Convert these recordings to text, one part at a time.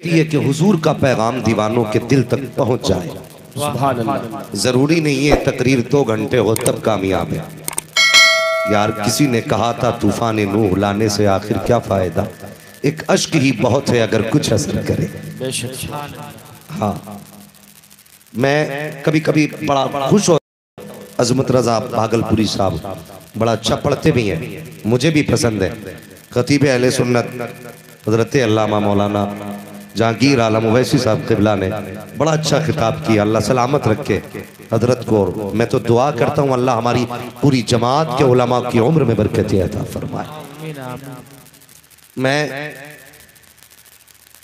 है कि हुजूर का पैगाम दीवानों के दिल तक पहुंच जाए। सुभान अल्लाह। जरूरी नहीं है तकरीर 2 घंटे हो तब कामयाब है। यार किसी ने कहा था तूफान नूह लाने से आखिर क्या फायदा, एक अश्क ही बहुत है अगर कुछ असर करे। हाँ, मैं कभी कभी बड़ा खुश हो, अजमत रजा भागलपुरी साहब बड़ा अच्छा पढ़ते भी हैं, मुझे भी पसंद है। खतीब अहले सुन्नत हजरत अल्लामा मौलाना जहांगीर आलम ओवैसी साहब क़िबला ने बड़ा अच्छा खिताब किया, अल्लाह सलामत रखे हजरत को। मैं तो दुआ करता हूँ अल्लाह हमारी पूरी जमात के उलमा की उम्र में बरकत अता फरमाए। मैं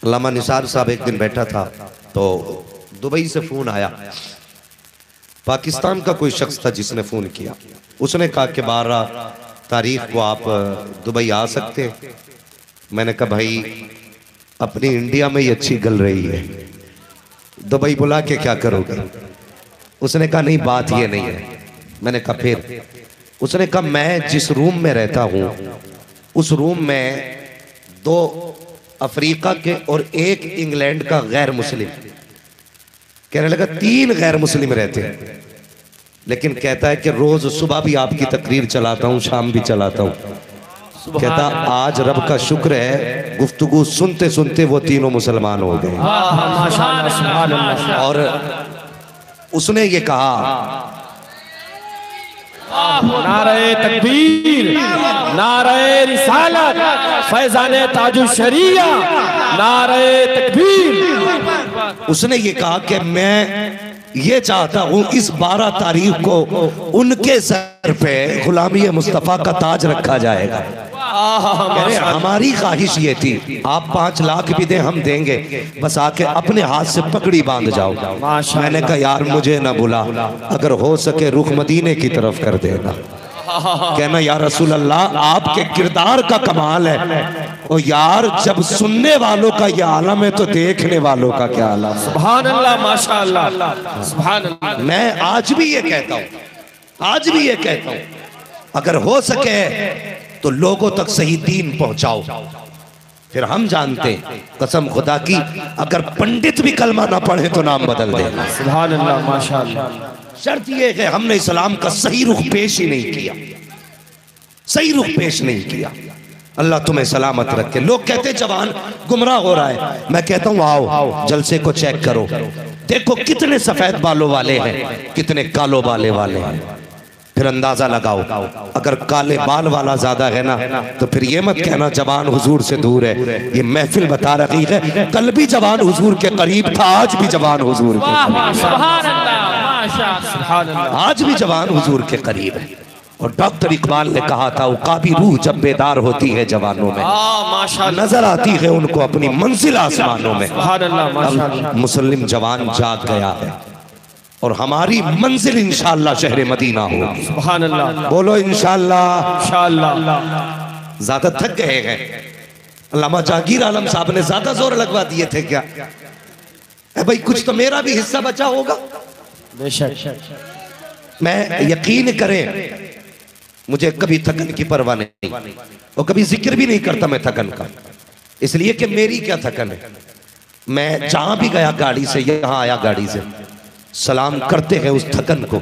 अल्लामा निसार साहब एक दिन बैठा था तो दुबई से फोन आया, पाकिस्तान का कोई शख्स था जिसने फोन किया। उसने कहा कि 12 तारीख को आप दुबई आ सकते हैं। मैंने कहा भाई अपनी इंडिया में ही अच्छी गल रही है, दुबई बुला के क्या करोगे? उसने कहा नहीं बात ये नहीं है। मैंने कहा फिर? उसने कहा मैं जिस रूम में रहता हूँ उस रूम में 2 अफ्रीका के और 1 इंग्लैंड का गैर मुस्लिम, कहने लगा 3 गैर मुस्लिम रहते हैं, लेकिन कहता है कि रोज सुबह भी आपकी तकरीर चलाता हूँ, शाम भी चलाता हूँ। कहता आज रब का शुक्र है गुफ्तगू सुनते सुनते वो तीनों मुसलमान हो गए। और उसने ये कहा नारे तकबीर, नारे रिसालत, फैजाने ताजुल शरिया, नारे तकबीर। उसने ये कहा कि मैं ये चाहता हूँ इस 12 तारीख को उनके सर पे गुलामी मुस्तफ़ा का ताज रखा जाएगा। हमारी ख्वाहिश ये थी आप 5 लाख भी दें हम देंगे, बस आके अपने हाथ से पकड़ी बांध जाओ। मैंने कहा यार मुझे ना बुला, अगर हो सके रुख मदीने की तरफ कर देना। कहना या रसूल अल्लाह आपके किरदार का कमाल है। और यार जब सुनने वालों का ये आलम है तो देखने वालों का क्या आलम। सुभान अल्लाह, माशाअल्लाह, सुभान अल्लाह। मैं आज भी ये कहता हूँ, आज भी ये कहता हूँ अगर हो सके तो लोगों तक सही दीन पहुंचाओ। फिर हम जानते कसम खुदा की अगर पंडित भी कलमा ना पढ़े तो नाम बदल देना। सुभान अल्लाह, माशाअल्लाह। शर्त ये है हमने इस्लाम का सही रुख पेश ही नहीं किया, सही रुख पेश नहीं किया। अल्लाह तुम्हें सलामत रखे। लोग कहते जवान गुमराह हो रहा है, मैं कहता हूँ आओ जलसे को चेक करो, देखो कितने सफेद बालों वाले हैं, कितने कालो बाले वाले हैं, फिर अंदाजा लगाओ। अगर काले बाल वाला ज्यादा है ना तो फिर ये मत कहना जवान हुजूर से दूर है। ये महफिल बता रही है कल भी जवान हुजूर के करीब था, आज भी जवान हुजूर के आज भी जवान हुजूर के करीब है। और डॉक्टर इकबाल ने कहा था उकाबी रूह जब बेदार होती है जवानों में, नजर आती है उनको अपनी मंजिल आसमानों में। मुस्लिम जवान जाग गया है और हमारी मंजिल इंशाअल्लाह शहर मदीना होगी। सुभान अल्लाह, बोलो इंशाअल्लाह। इंशाअल्लाह। ज्यादा थक गए हैं। अल्लामा जहांगीर आलम साहब ने ज्यादा जोर लगवा दिए थे क्या? भाई कुछ तो मेरा भी हिस्सा बचा होगा। बेशक। मैं यकीन करें मुझे कभी थकन की परवाह नहीं और कभी जिक्र भी नहीं करता मैं थकन का, इसलिए कि मेरी क्या थकन है। मैं जहां भी गया गाड़ी से, यहां आया गाड़ी से, सलाम करते हैं उस थकन को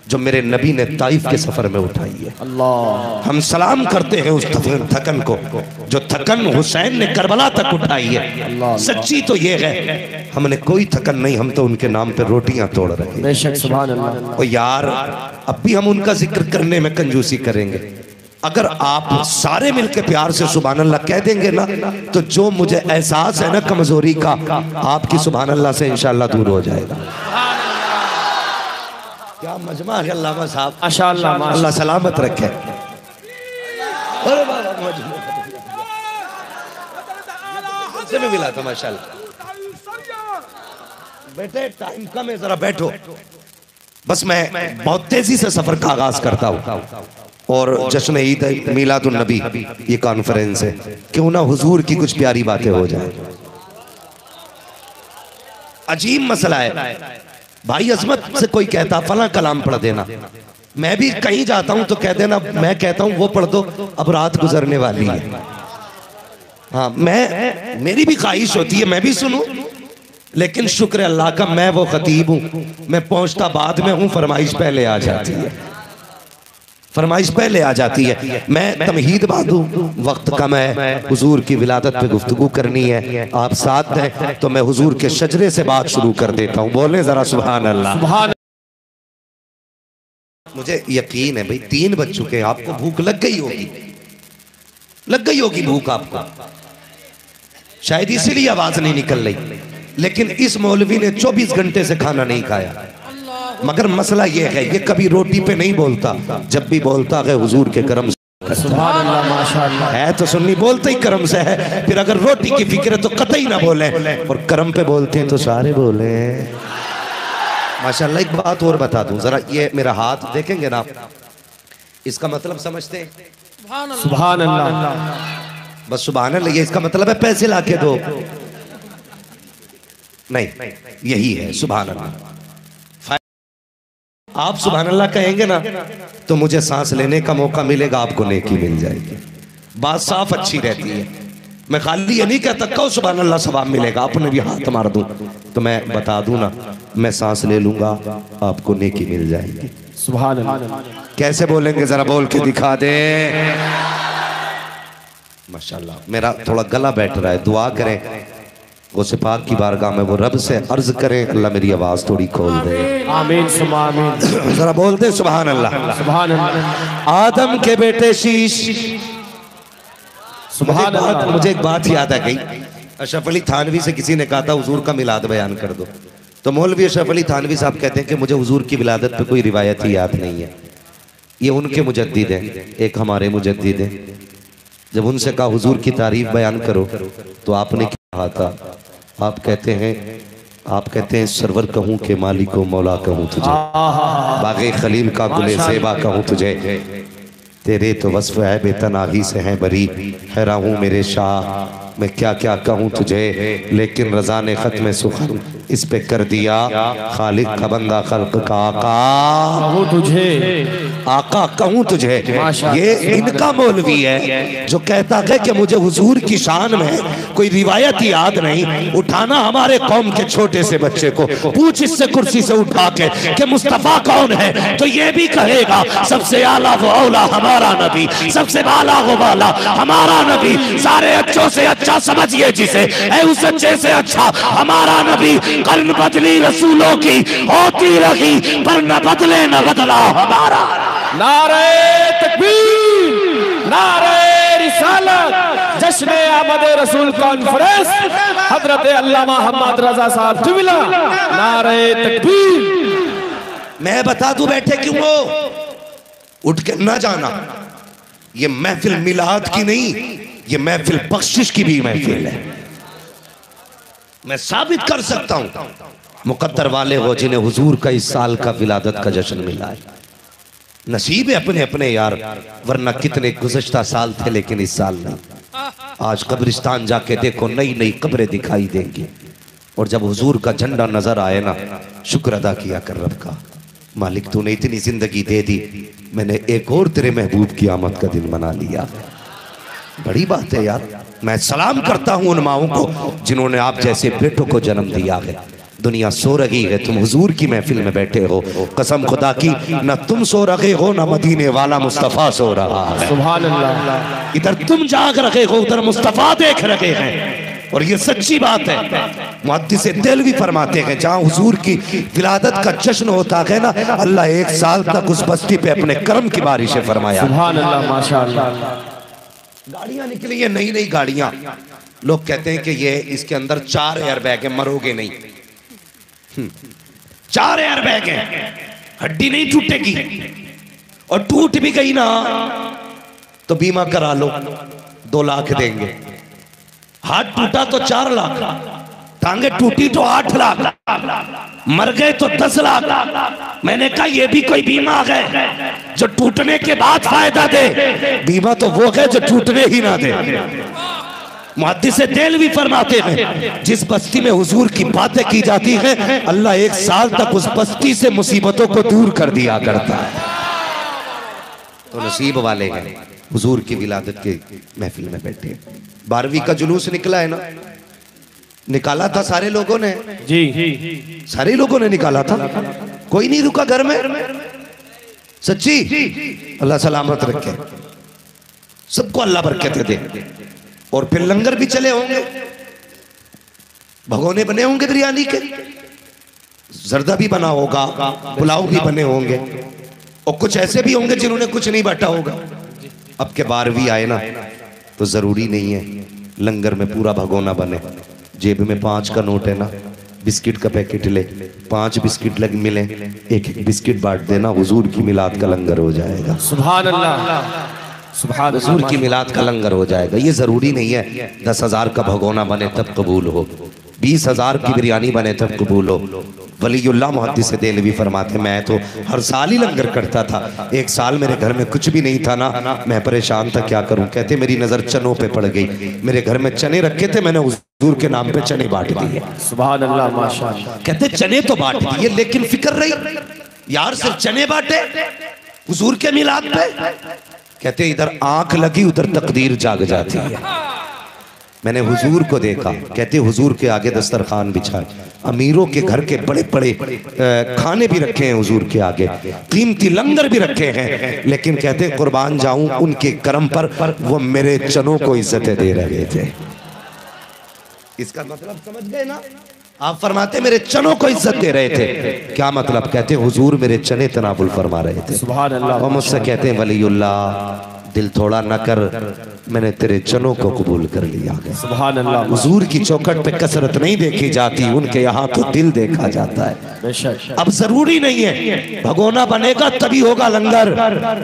जो मेरे नबी ने ताइफ के सफर में उठाई है। अल्लाह। हम सलाम करते हैं उस थकन को जो थकन हुसैन ने करबला तक उठाई है। सच्ची तो ये है हमने कोई थकन नहीं, हम तो उनके नाम पे रोटियां तोड़ रहे हैं। बेशक, सुभान अल्लाह। और यार अब भी हम उनका जिक्र करने में कंजूसी करेंगे। अगर आप सारे मिलकर प्यार से सुभान अल्लाह कह देंगे ना तो जो मुझे एहसास है ना कमजोरी का, आपकी सुभान अल्लाह से इंशाअल्लाह दूर हो जाएगा। क्या मजमा है अल्लामा साहब, माशाअल्लाह, अल्लाह सलामत रखे। से भी मिला था माशाअल्लाह। बेटे टाइम कम है, जरा बैठो। बस मैं बहुत तेजी से सफर का आगाज करता हूँ और जश्न ईद मिलादुन नबी ये कॉन्फ्रेंस है, क्यों ना हुजूर की कुछ प्यारी बातें हो जाए। अजीब मसला है भाई, अजमत से कोई कहता फला कलाम पढ़ देना, मैं भी कहीं जाता हूं तो कह देना, मैं कहता हूं वो पढ़ दो अब रात गुजरने वाली है। हाँ, मेरी भी ख्वाहिश होती है मैं भी सुनूं, लेकिन शुक्र अल्लाह का मैं वो खतीब हूं, मैं पहुंचता बाद में हूं, फरमाइश पहले आ जाती है, फरमाइश पहले आ जाती है। मैं तमहीद बांधूं, वक्त कम है, हुजूर की विलादत पे गुफ्तगू करनी है, आप साथ दें तो मैं हुजूर के शजरे से बात शुरू कर देता हूं। बोले जरा सुभान अल्लाह। मुझे यकीन है भाई 3 बज चुके हैं, आपको भूख लग गई होगी भूख आपको, शायद इसीलिए आवाज नहीं निकल रही। लेकिन इस मौलवी ने 24 घंटे से खाना नहीं खाया, मगर मसला ये है ये कभी रोटी पे नहीं बोलता, जब भी बोलता है हुजूर के करम से। सुभान अल्लाह, माशाअल्लाह। है तो सुन्नी बोलते ही करम से है, फिर अगर रोटी की फिक्र है तो कतई ना बोले, और करम पे बोलते हैं तो सारे बोले माशाअल्लाह। एक बात और बता दूं, जरा ये मेरा हाथ देखेंगे ना, इसका मतलब समझते हैं? सुभान अल्लाह, बस सुभान अल्लाह, ये इसका मतलब है पैसे लाके दो, नहीं, यही है सुभान अल्लाह। आप सुभान अल्लाह कहेंगे ना तो मुझे सांस लेने का मौका मिलेगा, आपको नेकी मिल जाएगी, बात साफ अच्छी रहती है। मैं खाली ये नहीं कहता कहो सुभान अल्लाह सवाब मिलेगा, आपने भी हाथ मार दूं तो मैं बता दूं ना, मैं सांस ले लूंगा आपको नेकी मिल जाएगी। सुभान अल्लाह। कैसे बोलेंगे जरा बोल के दिखा दे। माशाल्लाह, मेरा थोड़ा गला बैठ रहा है, दुआ करें उसे पाक की बारगाह में, वो रब से अर्ज करें अल्लाह मेरी आवाज थोड़ी खोल दे। आमीन सुमा आमीन। जरा बोल दे सुभान अल्लाह। सुभान अल्लाह। आदम के बेटे शीश। सुभान अल्लाह। मुझे एक बात याद आ गई, अशरफ अली थानवी से किसी ने कहा था हुजूर का मिलाद बयान कर दो, तो मौलवी अशरफ अली थानवी साहब कहते हैं कि मुझे हुजूर की विलादत पे कोई रिवायत ही याद नहीं है। ये उनके मुजद्दिद हैं, एक हमारे मुजद्दिद हैं। जब उनसे कहा हुजूर की तारीफ बयान करो तो आपने क्या कहा था? आप कहते हैं सरवर कहूँ के मालिक मौला कहूँ तुझे, बागे खलील का गुले सेबा कहूँ तुझे, तेरे तो वस्फ है बेतनाही से हैं बरी, हैरान हूँ मेरे शाह मैं क्या क्या कहूँ तुझे, लेकिन रजा ने खत्म सुखन इस पे कर दिया, खालिक का बंदा खल्क का आका कहूँ तुझे, आका कहूँ तुझे। ये इनका मौलवी है जो कहता है कि मुझे हुजूर की शान में कोई रिवायत याद नहीं, उठाना हमारे कौम के छोटे से बच्चे को, पूछ इससे कुर्सी से उठा के कि मुस्तफा कौन है, तो ये भी कहेगा सबसे आला वो औला हमारा नबी, सबसे बाला वो बाला हमारा नबी, सारे अच्छों से अच्छा समझिए जिसे, ऐ उस अच्छे से अच्छा हमारा नबी। कर्न बदली रसूलों की होती रही पर न बदले न बदला हमारा। नारे तकबीर, नारे रिसालत, जश्न आमद रसूल कॉन्फ्रेंस, हजरत अल्लामा मोहम्मद रजा साहब जुबिला, नारे तकबीर। मैं बता दूं बैठे क्यों हो, उठ के ना जाना, ये महफिल मिलाद की नहीं, ये महफिल बख्शिश की भी महफिल है। मैं साबित कर सकता हूं मुकद्दर वाले हो जिन्हें हुजूर का इस साल का विलादत का जश्न मिला है, नसीब है अपने अपने यार, वरना कितने गुज़श्ता साल थे लेकिन इस साल नहीं। आज कब्रिस्तान जाके देखो नई नई कब्रें दिखाई देंगी, और जब हुजूर का झंडा नजर आए ना शुक्र अदा किया कर रब का, मालिक तूने इतनी जिंदगी दे दी, मैंने एक और तेरे महबूब की आमद का दिन मना लिया। बड़ी बात है यार, मैं सलाम करता हूं उन माओं को जिन्होंने आप जैसे बेटों को जन्म दिया है। दुनिया सो रही है, तुम हुजूर की महफिल में बैठे हो, कसम खुदा की न तुम सो रहे हो न मदीने वाला मुस्तफा सो रहा है। सुभान अल्लाह। इधर तुम जाग रहे हो उधर मुस्तफा देख रहे हैं, और ये सच्ची बात है। मुहद्दिस देलवी फरमाते हैं जहां हुजूर की विलादत का जश्न होता है ना, अल्लाह 1 साल तक उस बस्ती पे अपने करम की बारिशें फरमाया। सुभान अल्लाह, माशाअल्लाह। गाड़ियां निकली है, नई नई गाड़ियां, लोग कहते हैं कि ये इसके अंदर 4 एयरबैग है, मरोगे नहीं। 4 एयरबैग है, हड्डी नहीं टूटेगी, और टूट भी गई ना तो बीमा करा लो, 2 लाख देंगे। हाथ टूटा तो 4 लाख, टांगे टूटी तो 8 लाख, मर गए तो 10 लाख। मैंने कहा ये भी कोई बीमा है जो टूटने के बाद फायदा दे, बीमा तो वो है जो टूटने ही ना दे। मुहद्दिस देलवी फरमाते हैं जिस बस्ती में हुजूर की बातें की जाती है, अल्लाह 1 साल तक उस बस्ती से मुसीबतों को दूर कर दिया करता है। तो नसीब वाले हैं, हुजूर की विलादत के महफिल में बैठे। 12वीं का जुलूस निकला है ना, निकाला था सारे लोगों ने जी, सारे लोगों ने निकाला था, कोई नहीं रुका घर में। सच्ची, अल्लाह सलामत रखे, सबको अल्लाह बरकत दे। और फिर लंगर भी चले होंगे, भगोने बने होंगे बिरयानी के, जर्दा भी बना होगा, पुलाव भी बने होंगे, और कुछ ऐसे भी होंगे जिन्होंने कुछ नहीं बांटा होगा। अब के 12वीं आए ना, तो जरूरी नहीं है लंगर में पूरा भगोना बने। जेब में 5 का नोट है ना, बिस्किट का पैकेट ले, 5 बिस्किट लग मिले, एक एक बिस्किट बांट देना, हुजूर की मिलाद का लंगर हो जाएगा। सुभान अल्लाह, सुभान हुजूर की मिलाद का लंगर हो जाएगा। ये जरूरी नहीं है 10,000 का भगोना बने तब कबूल हो, 20,000 की बिरयानी बने तब कबूल हो। वलीउल्लाह मुहद्दिस देहलवी फरमाते, मैं तो हर साल ही लंगर करता था, एक साल मेरे घर में कुछ भी नहीं था ना, मैं परेशान था क्या करूं। कहते मेरी नजर चनों पे पड़ गई, मेरे घर में चने रखे थे, मैंने हुजूर के नाम पे चने बांट दिए। सुभान अल्लाह, माशाअल्लाह। कहते चने तो बांट दिए, लेकिन फिक्र रही यार सिर्फ चने बांटे हुजूर के मिलाद पे। कहते इधर आंख लगी उधर तकदीर जाग जाती है। मैंने हुजूर को देखा, कहते हुजूर के आगे दस्तरखान बिछाए, अमीरों के घर के बड़े बड़े खाने भी रखे हैं हुजूर के आगे, कीमती लंगर भी रखे हैं, लेकिन कहते कुर्बान जाऊं उनके करम पर वो मेरे चनों को इज्जतें दे रहे थे। इसका मतलब समझ गए ना? आप फरमाते मेरे चनों को इज्जत दे रहे थे, क्या मतलब? कहते हुजूर मेरे चने तनाबुल फरमा रहे थे। सुभान अल्लाह। और मुझसे कहते हैं वलीउल्लाह दिल थोड़ा न कर, मैंने तेरे चनों को कबूल कर लिया। सुभान अल्लाह। हुजूर की चौखट पे कसरत नहीं देखी जाती, उनके यहाँ तो दिल देखा जाता है। बेशक। अब जरूरी नहीं है भगोना बनेगा तभी होगा लंगर,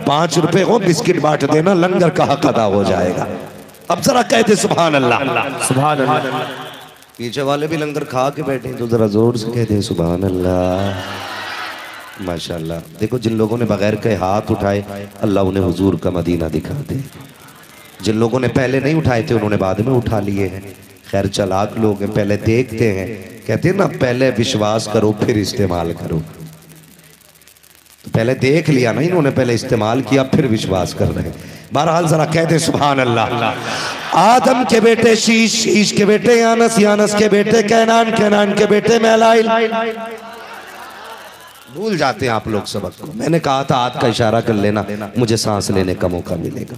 5 रुपए हो बिस्किट बांट देना, लंगर का हक अदा हो जाएगा। अब जरा कहते सुभान अल्लाह, सुभान अल्लाह। पीछे वाले भी लंगर खा के बैठे तो जरा जोर से कहते सुभान अल्लाह, माशाल्लाह। देखो जिन लोगों ने बगैर के हाथ उठाए, अल्लाह उन्हें हुजूर का मदीना दिखा दे। जिन लोगों ने पहले नहीं उठाए थे उन्होंने बाद में उठा लिए हैं। खैर चालाक लोग हैं, पहले देखते हैं, कहते हैं ना पहले विश्वास करो फिर इस्तेमाल करो। तो पहले देख लिया ना इन्होंने, पहले इस्तेमाल किया फिर विश्वास कर रहे हैं। बहरहाल जरा कहते सुभान अल्लाह। आदम के बेटे शीश, शीश के बेटे यानस, यानस के बेटे कैनान, कैनान के बेटे मैलाइल। भूल जाते हैं आप लोग सबक को। मैंने कहा था हाथ का इशारा कर लेना, मुझे सांस लेने का मौका मिलेगा।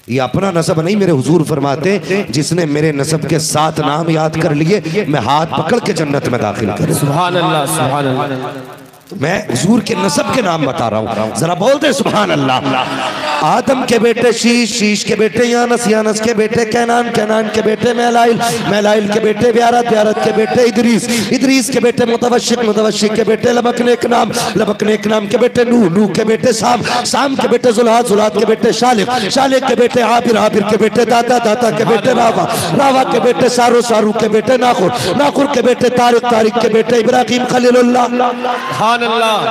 ये अपना नसब नहीं, मेरे हुजूर फरमाते जिसने मेरे नसब के 7 नाम याद कर लिए मैं हाथ पकड़ के जन्नत में दाखिल करूं। सुभान अल्लाह, सुभान अल्लाह। तो मैं हुजूर के नसब के नाम बता रहा हूं, जरा बोल दे सुभान अल्लाह। आदम के बेटे शीश, शीश के बेटे यानस, यानस के बेटे कैनान, कैनान के बेटे मैलाइल, मैलाइल के बेटे ब्यारत, ब्यारत के बेटे इदरीस, इदरीस के बेटे मुतवशिक, मुतवशिक के बेटे लबकनेक नाम, लबकनेक नाम के बेटे नूह, नूह के बेटे साम, साम के बेटे जुल्हाद, जुल्हाद के बेटे शालिक, शालिक के बेटे आबिर, आबिर के बेटे दाता, दाता के बेटे रावा, रावा के बेटे सारू, सारू के बेटे नाखुर, नाखुर के बेटे तारिक, तारिक के बेटे इब्राहिम खलीलुल्लाह,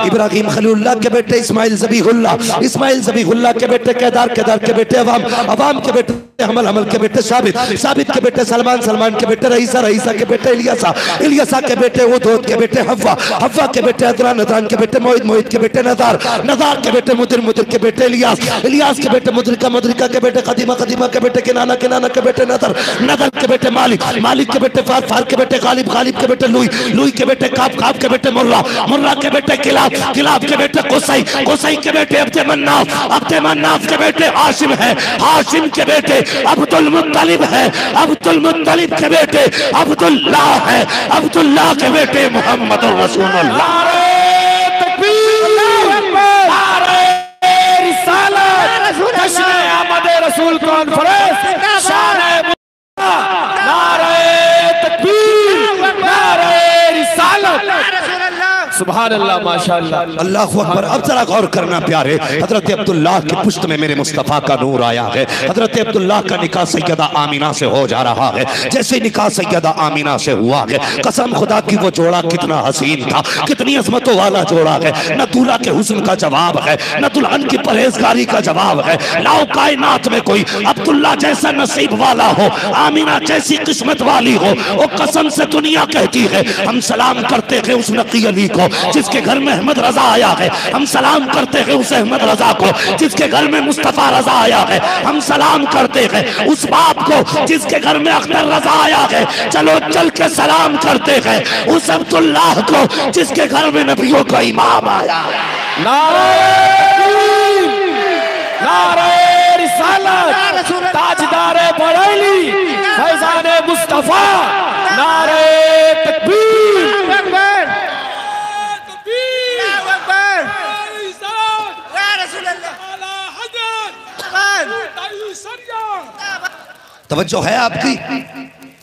इब्राहिम खलीलुल्लाह के बेटे इस्माइल ज़बीहुल्लाह, इस्माइल ज़बीहुल्लाह के बेटे केदार, केदार के बेटे अवाम, अवाम के बेटे हमल, हमल के बेटे साबित, साबित के बेटे सलमान, सलमान के बेटे रईसा, रईसा के बेटे इलियासा, इलियासा के बेटे उदोद के बेटे हव्वा, हव्वा के बेटे अदरान, अदरान के बेटे मोहित, मोहित के बेटे नदार, नदार के बेटे मुदिर, मुदिर के बेटे इलियास, इलियास के बेटे मुद्रिका, मुद्रिका के बेटे कदीमा, कदीमा के बेटे किनाना, किनाना के बेटे नदर, नदर के बेटे मालिक, मालिक के बेटे फार, फार के बेटे गालिब, गालिब के बेटे लुई, लुई के बेटे काब, काब के बेटे मुर्रा, मुर्रा के बेटे किलाब, किलाब के बेटे कुसई, कुसई के बेटे अब्दे मन्नाफ, अब्दे मन्नाफ के बेटे हाशिम है, हाशिम के बेटे अब्दुल मुत्तलिब है, अब्दुल मुत्तलिब के बेटे अब्दुल्लाह है, अब्दुल्लाह के बेटे मोहम्मद रसूलुल्लाह। नारे तकबीर, नारे रिसालत, जश्न आमद रसूल कॉन्फ्रेंस, शान नारे तकबीर, नारे रिसालत। सुभान अल्लाह, माशाअल्लाह, अल्लाहु अकबर। अब जरा गौर करना प्यारे, हजरत अब्दुल्लाह की पुश्त में मेरे मुस्तफ़ा का नूर आया है। हजरत अब्दुल्लाह का निकाह सैयदा आमीना से हो जा रहा है। जैसे निकाह सैयदा आमीना से हुआ है, कसम खुदा की वो जोड़ा कितना हसीन था, कितनी अजमतों वाला जोड़ा है। न दूल्हा के हुस्न का जवाब है, न दुल्हन की परहेजगारी का जवाब है। लाओ कायनात में कोई अब्दुल्लाह जैसा नसीब वाला हो, आमीना जैसी किस्मत वाली हो। वो कसम से दुनिया कहती है हम सलाम करते थे उस नकी अली को, जिसके घर में अहमद रजा आया है हम सलाम करते हैं उस अहमद रजा को, जिसके घर में मुस्तफा रजा आया है हम सलाम करते हैं उस बाप को, जिसके घर में अख्तर रजा आया है चलो चल के सलाम करते हैं उस अब्दुल्लाह को, जिसके घर में नबियों का इमाम आया। नारे रिसालत, ताजदार बरेली, फैजान मुस्तफा, नारे तकबीर, तवज्जो है आपकी।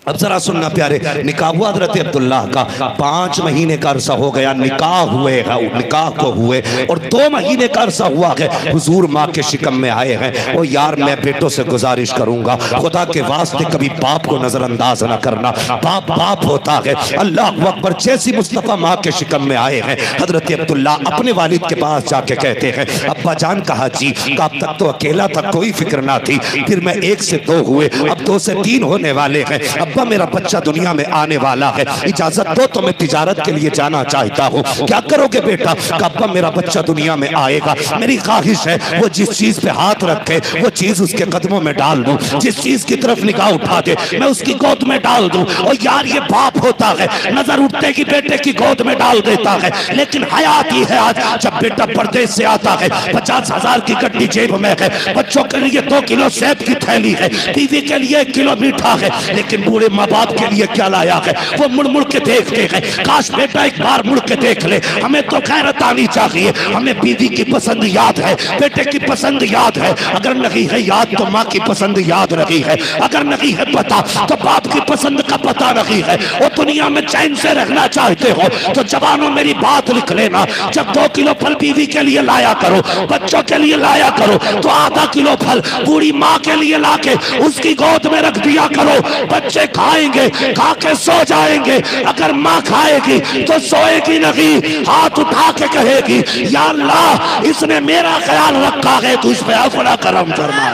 अब जरा सुनना प्यारे, निकाह हुआ हज़रत अब्दुल्लाह का, 5 महीने का अरसा हो गया निकाह हुए, निकाह को हुए और 2 महीने का अरसा हुआ है हुजूर माँ के शिकम में आए हैं। ओ यार मैं बेटों से गुजारिश करूंगा खुदा के वास्ते कभी बाप को नजरअंदाज ना करना, बाप बाप होता है। अल्लाह अकबर, जैसी मुस्तफ़ा माँ के शिकम में आए हैं हज़रत अब्दुल्ला अपने वालिद के पास जाके कहते हैं अब्बा जान कहा जी, अब तक तो अकेला था कोई फिक्र ना थी, फिर मैं 1 से 2 हुए, अब 2 से 3 होने वाले हैं, अब्बा मेरा बच्चा दुनिया में आने वाला है, इजाजत दो तो मैं तिजारत के लिए जाना चाहता हूँ। क्या करोगे बेटा? अब्बा मेरा बच्चा दुनिया में आएगा, मेरी ख्वाहिश है वो जिस चीज पे हाथ रखे वो चीज उसके कदमों में डाल दूं, जिस चीज की तरफ निगाह उठा दे मैं उसकी गोद में डाल दूं। और यार ये बाप होता है, नजर उठते की बेटे की गोद में डाल देता है, लेकिन हयात ही है आज जब बेटा परदेश से आता है 50,000 की गड्डी जेब में है, बच्चों के लिए 2 किलो सेब की थैली है, बीवी के लिए 1 किलो मीठा है, लेकिन बूढ़े माँ बाप के लिए क्या लाया है वो मुड़ मुड़ के देखते हैं। काश बेटा एक बार मुड़ के देख ले, हमें तो खैरत आनी चाहिए, हमें बीवी की पसंद याद है, बेटे की पसंद याद है, अगर नहीं है याद तो माँ की पसंद याद रही है, अगर नहीं है पता तो बाप की पसंद का पता नहीं है। वो दुनिया में चैन से रहना चाहते हो तो जवानों मेरी बात लिख लेना, जब 2 किलो फल बीवी के लिए लाया करो, बच्चों के लिए लाया करो, तो आधा किलो फल बूढ़ी माँ के लिए लाके उसकी गोद में रख दिया करो। बच्चे खाएंगे, खा के सो जाएंगे, अगर माँ खाएगी तो सोएगी नहीं, हाथ उठा के कहेगी या अल्लाह इसने मेरा ख्याल रखा है, तुझ पे अपना करम फरमा।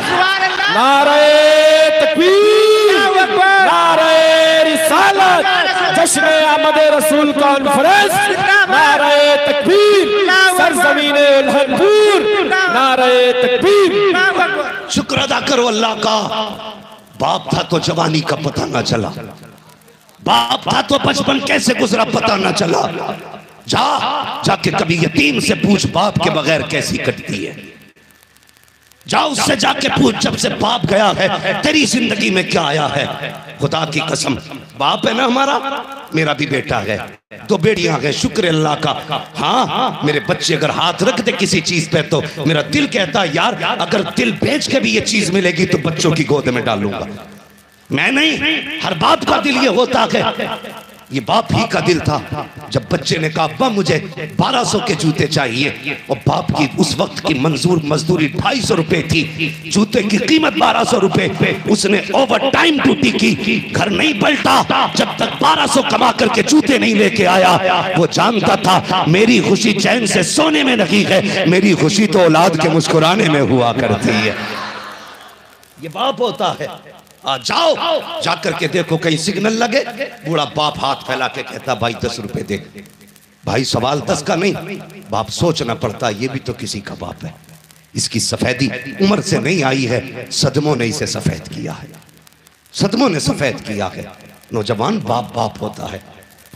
नारे तकबीर, नारे रिसालत, जश्न आमद रसूल कॉन्फ्रेंस, नारे तकबीर, सरजमीने उल्हनपुर, नारे तकबीर। शुक्र अदा करो अल्लाह का, बाप था तो जवानी का पता ना चला, बाप था तो बचपन कैसे गुजरा पता ना चला। जाके कभी यतीम से पूछ बाप के बगैर कैसी कटती है, जा उससे जाके पूछ जब से बाप गया है तेरी जिंदगी में क्या आया है। खुदा की कसम बाप है ना हमारा, मेरा भी बेटा है, 2 बेटियां हैं, शुक्र अल्लाह का। हाँ मेरे बच्चे अगर हाथ रख दे किसी चीज पे तो मेरा दिल कहता है यार अगर दिल बेच के भी ये चीज मिलेगी तो बच्चों की गोद में डालूंगा। मैं नहीं, हर बाप का दिल ये होता है, ये बाप ही का दिल था जब बच्चे ने कहा अब्बा मुझे 1200 के जूते चाहिए, और बाप की उस वक्त की मजदूरी 250 रुपए थी, जूते की कीमत 1200 रुपए, उसने ओवर टाइम ड्यूटी की, घर नहीं पलटा जब तक 1200 कमा करके जूते नहीं लेके आया। वो जानता था मेरी खुशी चैन से सोने में नहीं है, मेरी खुशी तो औलाद के मुस्कुराने में हुआ करती है। ये बाप होता है। जाओ जाकर के देखो कहीं सिग्नल लगे, बूढ़ा बाप हाथ फैला के कहता भाई 10 रुपए दे। भाई सवाल 10 का नहीं, बाप सोचना पड़ता ये भी तो किसी का बाप है, इसकी सफेदी उम्र से नहीं आई है, सदमों ने इसे सफेद किया है, सदमों ने सफेद किया है। नौजवान बाप बाप होता है।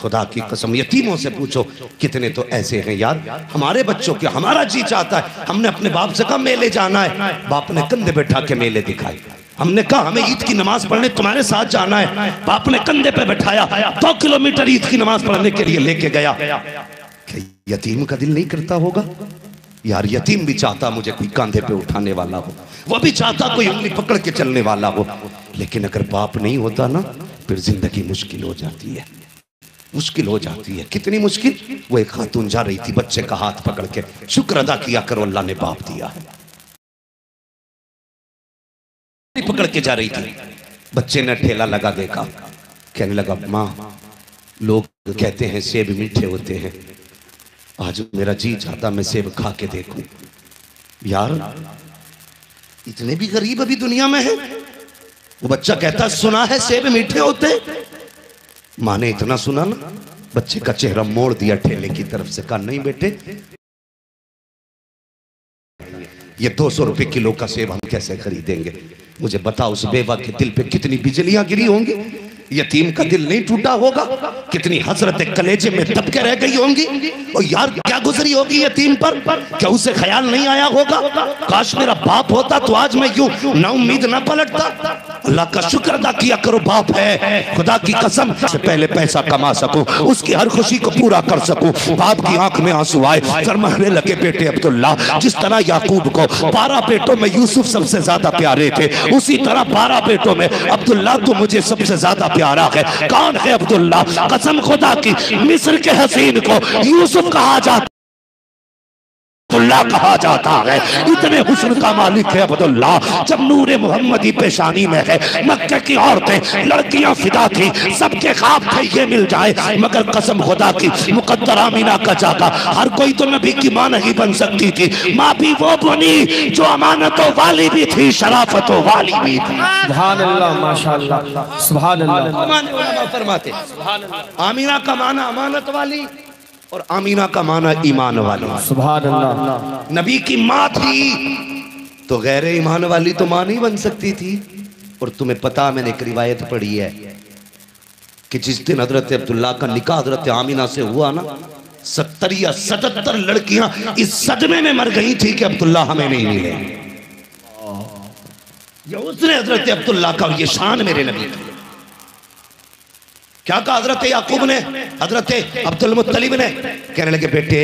खुदा की कसम यतीमों से पूछो कितने तो ऐसे हैं यार, हमारे बच्चों के हमारा जी चाहता है, हमने अपने बाप से कहा मेले जाना है, बाप ने कंधे बैठा के मेले दिखाए। हमने कहा हमें ईद की नमाज पढ़ने तुम्हारे साथ जाना है, बाप ने कंधे पे बैठाया, 2 किलोमीटर ईद की नमाज पढ़ने के लिए लेके गया। क्या यतीम का दिल नहीं करता होगा यार? यतीम भी चाहता मुझे कोई कंधे पे उठाने वाला हो, वो भी चाहता कोई उंगली पकड़ के चलने वाला हो, लेकिन अगर बाप नहीं होता ना फिर जिंदगी मुश्किल हो जाती है, मुश्किल हो जाती है। कितनी मुश्किल? वो एक खातून जा रही थी बच्चे का हाथ पकड़ के, शुक्र अदा किया करो अल्लाह ने बाप दिया है, पकड़ के जा रही थी, बच्चे ने ठेला लगा देखा, कहने लगा माँ लोग कहते हैं सेब मीठे होते हैं, आज मेरा जी चाहता मैं सेब खा के देखूं। यार इतने भी गरीब अभी दुनिया में है? वो बच्चा कहता सुना है सेब मीठे होते, माँ ने इतना सुना ना, बच्चे का चेहरा मोड़ दिया ठेले की तरफ से, कहा नहीं बेटे ये 200 रुपए किलो का सेब हम कैसे खरीदेंगे। मुझे बताओ उस बेवा के दिल पे कितनी बिजलियां गिरी होंगी, यतीम का दिल नहीं टूटा होगा, कितनी हसरत कलेजे में दब के रह गई होंगी। और यार क्या गुजरी होगी यतीम पर, क्या उसे ख्याल नहीं आया होगा काश मेरा बाप होता तो आज मैं यूं ना उम्मीद ना पलटता। अल्लाह का शुक्र अदा किया करो, बाप है, खुदा की कसम से पहले पैसा कमा सकूं, उसकी हर खुशी को पूरा कर सकूं। बाप की आंख में आंसू आए, फरमाने लगे बेटे अब्दुल्ला, जिस तरह याकूब को 12 बेटों में यूसुफ सबसे ज्यादा प्यारे थे, उसी तरह 12 बेटों में अब्दुल्ला तो मुझे सबसे ज्यादा प्यारा है। कौन है अब्दुल्ला? कसम खुदा की, मिस्र के हसीन को यूसुफ कहा जाता, अब्दुल्ला कहा जाता है। इतने हुस्न का मालिक है अब्दुल्ला। जब नूरे मोहम्मदी पेशानी में है, मक्के की औरतें लड़कियां फिदा थी, सबके ख्वाब थे ये मिल जाए, मगर कसम खुदा की मुकद्दर आमीना का जाका, हर कोई तो नबी की मां नहीं बन सकती थी। मां भी वो बनी जो अमानतों वाली भी थी, शराफतों वाली भी थी। सुभान अल्लाह, माशाअल्लाह, सुभान अल्लाह। फरमाते आमीना का माना अमानत वाली और आमीना का माना ईमान वाली। सुभान अल्लाह। नबी की माँ थी तो गैर ईमान वाली तो माँ नहीं बन सकती थी। और तुम्हें पता, मैंने एक रिवायत पढ़ी है कि जिस दिन हजरत अब्दुल्ला का निकाह हजरत आमीना से हुआ ना, 70 या 77 लड़कियां इस सदमे में मर गई थी कि अब्दुल्ला हमें नहीं मिले। ये उसने हजरत अब्दुल्ला का ये शान मेरे नबी की। क्या कहा हजरत याकूब ने, हजरत अब्दुल मुत्तलिब ने? कहने लगे बेटे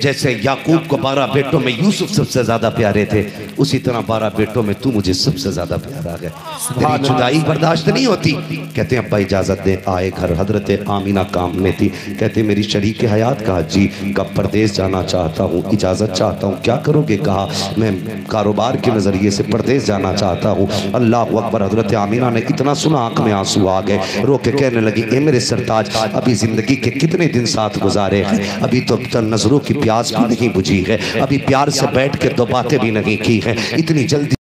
जैसे याकूब को 12 बेटों में यूसुफ सबसे ज्यादा प्यारे थे, उसी तरह 12 बेटों में तू मुझे सबसे ज्यादा प्यारा है। तेरी जुदाई बर्दाश्त नहीं होती। कहते हैं अब्बा इजाजत दे, आए घर। हजरत आमीना काम में थी। कहते मेरी शरीक हयात कहा जी कब परदेश जाना चाहता हूँ, इजाजत चाहता हूँ, क्या करोगे? कहा मैं कारोबार के नजरिए से परदेश जाना चाहता हूँ। अल्लाह अकबर। हजरत आमीना ने इतना सुना आंख में आंसू आ गए, रो के कहने लगी मेरे सरताज अभी जिंदगी के कितने दिन साथ गुजारे हैं, अभी तो नजरों की प्यास भी नहीं बुझी है, अभी प्यार से बैठ के 2 बातें भी नहीं की हैं, इतनी जल्दी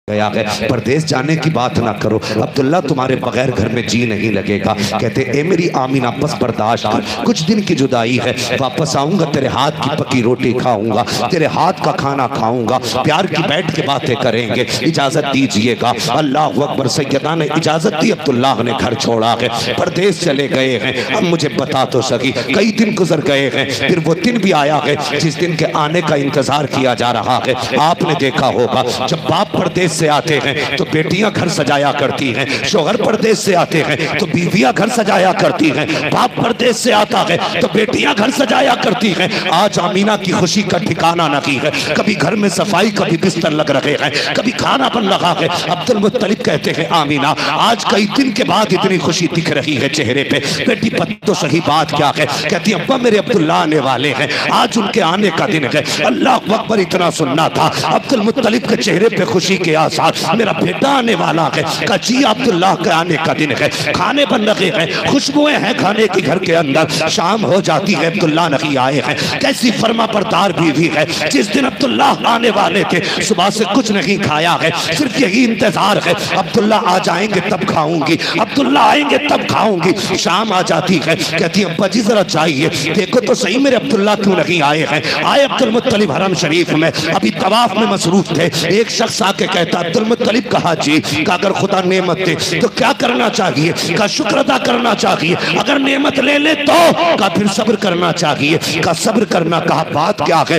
गया है, परदेश जाने की बात ना करो, अब्दुल्ला तुम्हारे बगैर घर में जी नहीं लगेगा। कहते ए मेरी आमीना बस बर्दाश्त कर, कुछ दिन की जुदाई है, वापस आऊंगा, तेरे हाथ की पकी रोटी खाऊंगा, तेरे हाथ का खाना खाऊंगा, प्यार की बैठ के बातें करेंगे, इजाजत दीजिएगा। अल्लाह अकबर। सैयदा ने इजाजत दी, अब्दुल्ला ने घर छोड़ा है, परदेश चले गए हैं। अब मुझे बता तो सकी, कई दिन गुजर गए हैं, फिर वो दिन भी आया है जिस दिन के आने का इंतजार किया जा रहा है। आपने देखा होगा जब बाप परदेश से आते हैं तो बेटियां घर सजाया करती हैं, शोहर परदेश से आते हैं तो बीवियां घर सजाया करती हैं, बाप परदेश से आता है तो बेटियां घर सजाया करती हैं। आज आमीना की खुशी का ठिकाना नहीं है, कभी घर में सफाई, कभी बिस्तर लग रहे हैं, कभी खाना बन रहा है। अब्दुल मुत्तलिब कहते हैं आमीना आज कई दिन के बाद इतनी खुशी दिख रही है चेहरे पे। बेटी पता तो सही बात क्या है? कहती है अब्बा मेरे अब्दुल्ला आने वाले हैं, आज उनके आने का दिन है। अल्लाह अकबर। इतना सुनना था अब्दुल मुत्तलिब के चेहरे पे खुशी के आसार, मेरा बेटा आने वाला है। कची अब्दुल्ला के आने का दिन है, खाने बन रहे हैं, खुशबुएं हैं खाने की घर के अंदर। शाम हो जाती है, अब्दुल्ला नहीं आए हैं। कैसी फर्मा बरदार बीवी है, जिस दिन अब्दुल्ला आने वाले थे सुबह से कुछ नहीं खाया है, सिर्फ यही इंतजार है अब्दुल्ला आ जाएंगे तब खाऊंगी, अब्दुल्ला आएंगे तब खाऊंगी। शाम आ जाती है, कहती है अब्बा जी जरा चाहिए, देखो तो सही मेरे अब्दुल्ला क्यों नहीं आए हैं। आए अब्दुल मुत्तलिब हरम शरीफ में, अभी तवाफ में मसरूफ थे। एक शख्स आके कहता अब्दुल मुत्तलिब कहा जी का अगर खुदा नेमत दे तो क्या करना चाहिए? का शुक्र अदा करना चाहिए, अगर नेमत ले ले तो का फिर सब्र करना चाहिए। का सब्र करना। कहा बात क्या है?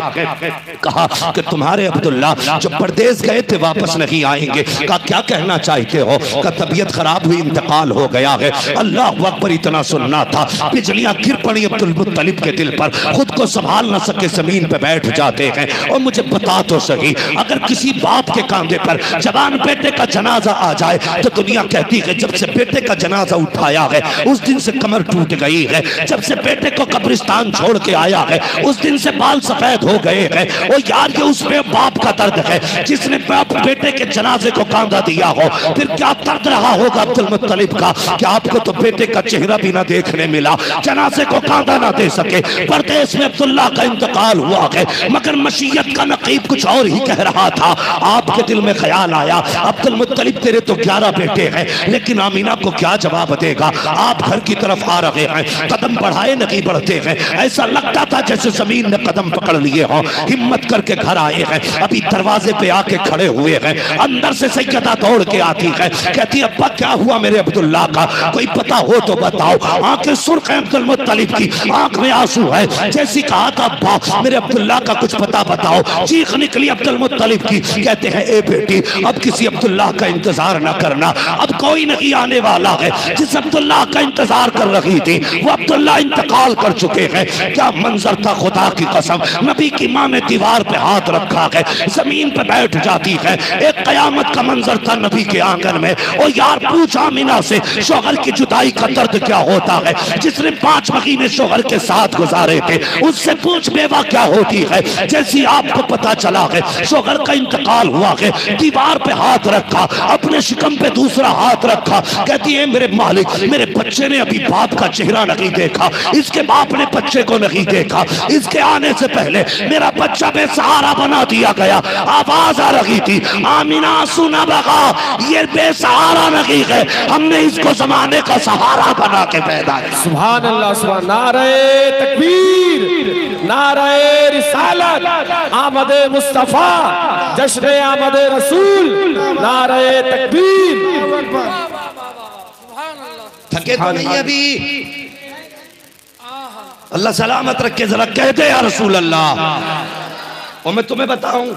कहा कि तुम्हारे अब्दुल्ला जो परदेश गए थे वापस नहीं आएंगे। का क्या कहना चाहते हो? का तबीयत खराब हुई, इंतकाल हो गया है। अल्लाह अकबर। इतना सुनना था, बिजलियां गिर पड़ी अब्दुल मुत्तलिब के दिल पर, खुद को संभाल न सके जमीन पे बैठ जाते हैं। और मुझे बता तो सही, अगर किसी बाप के कांधे पर जवान बेटे का जनाजा आ जाए तो दुनिया कहती है जब से बेटे का जनाजा उठाया है उस दिन से कमर टूट गई है, जब से बेटे को कब्रिस्तान छोड़ के आया है उस दिन से बाल सफेद हो गए हैं। और यार ये उसमें बाप का दर्द है जिसने बाप बेटे के जनाजे को कांधा दिया हो, फिर क्या दर्द रहा होगा अब्दुल मुत्तलिब का कि आपको तो बेटे का चेहरा भी ना देखने मिला, जनाजे को कांधा ना दे सके। परदेश में अब्दुल्ला का इंतकाल हुआ है, मगर मशीयत का नकीब कुछ और ही कह रहा था। आपके दिल में ख्याल ख्याल आया अब्दुल मुत्तलिब तेरे तो 11 बेटे हैं, लेकिन आमीना को क्या जवाब देगा। आप घर की तरफ आ रहे हैं, कदम बढ़ाए नहीं बढ़ते हैं, ऐसा लगता था जैसे जमीन ने कदम पकड़ लिए हो। हिम्मत करके घर आए हैं, अभी दरवाजे पे आके खड़े हुए हैं। अंदर से सैयदा दौड़ के आती है, कहती अब्बा क्या हुआ मेरे अब्दुल्ला का, कोई पता हो तो बताओ। आंखें सुर्ख हैं अब्दुल मुत्तलिब की, आंख में आंसू है। जैसी कहा था अब्बा मेरे अब्दुल्ला का कुछ पता बताओ, चीख निकली अब्दुल मुत्तलिब की। कहते हैं ए बेटी अब किसी अब्दुल्ला का इंतजार ना करना, अब कोई नहीं आने वाला है। जिस अब्दुल्ला का इंतजार कर रही थी वो अब्दुल्ला इंतकाल कर चुके हैं। क्या मंजर था, खुदा की कसम। नबी की माँ ने दीवार पे हाथ रखा है, जमीन पे बैठ जाती है। एक कयामत का मंजर था नबी के आंगन में। और यार पूछ आमिना से शौहर की जुदाई का दर्द क्या होता है। जिसने 5 महीने शौहर के साथ गुजारे थे उससे पूछ बेवा क्या होती है। जैसी आपको पता चला है शौहर का इंतकाल हुआ है, दीवार पे हाथ रखा, अपने शिकम पे दूसरा हाथ रखा। कहती है मेरे मालिक मेरे बच्चे ने अभी बाप का चेहरा नहीं देखा, इसके बाप ने बच्चे को नहीं देखा, इसके आने से पहले मेरा बच्चा बेसहारा बना दिया गया। आवाज आ रही थी आमिना सुना बगा, ये बेसहारा नहीं है, हमने इसको जमाने का सहारा बना के पैदा किया। सुभान अल्लाह, सुभान। नारे तकबीर, नारे रिसालत, आमदे मुस्तफा, जश्न आमदे रसूल, नारे तकबीर। थके तो नहीं अभी, अल्लाह सलामत रखे। जरा कहते या रसूल अल्लाह। और मैं तुम्हें बताऊं,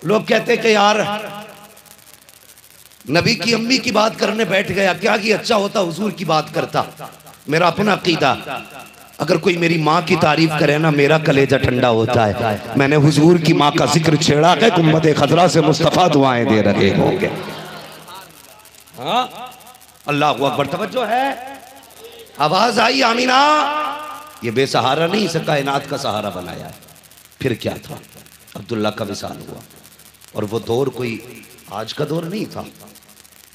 लोग कहते कि यार नबी की अम्मी की बात करने बैठ गया, क्या कि अच्छा होता हुजूर की बात करता। मेरा अपना अकीदा, अगर कोई मेरी माँ की तारीफ करे ना मेरा कलेजा ठंडा होता है। मैंने हुजूर की माँ का जिक्र छेड़ा है, गुम्बद खजरा से मुस्तफा दुआएं दे रहे होंगे। हाँ अल्लाह अकबर, तवज्जो है। आवाज आई आमीना, ये बेसहारा नहीं, इसे कायनात का सहारा बनाया है। फिर क्या था, अब्दुल्ला का विसाल हुआ। और वो दौर कोई आज का दौर नहीं था।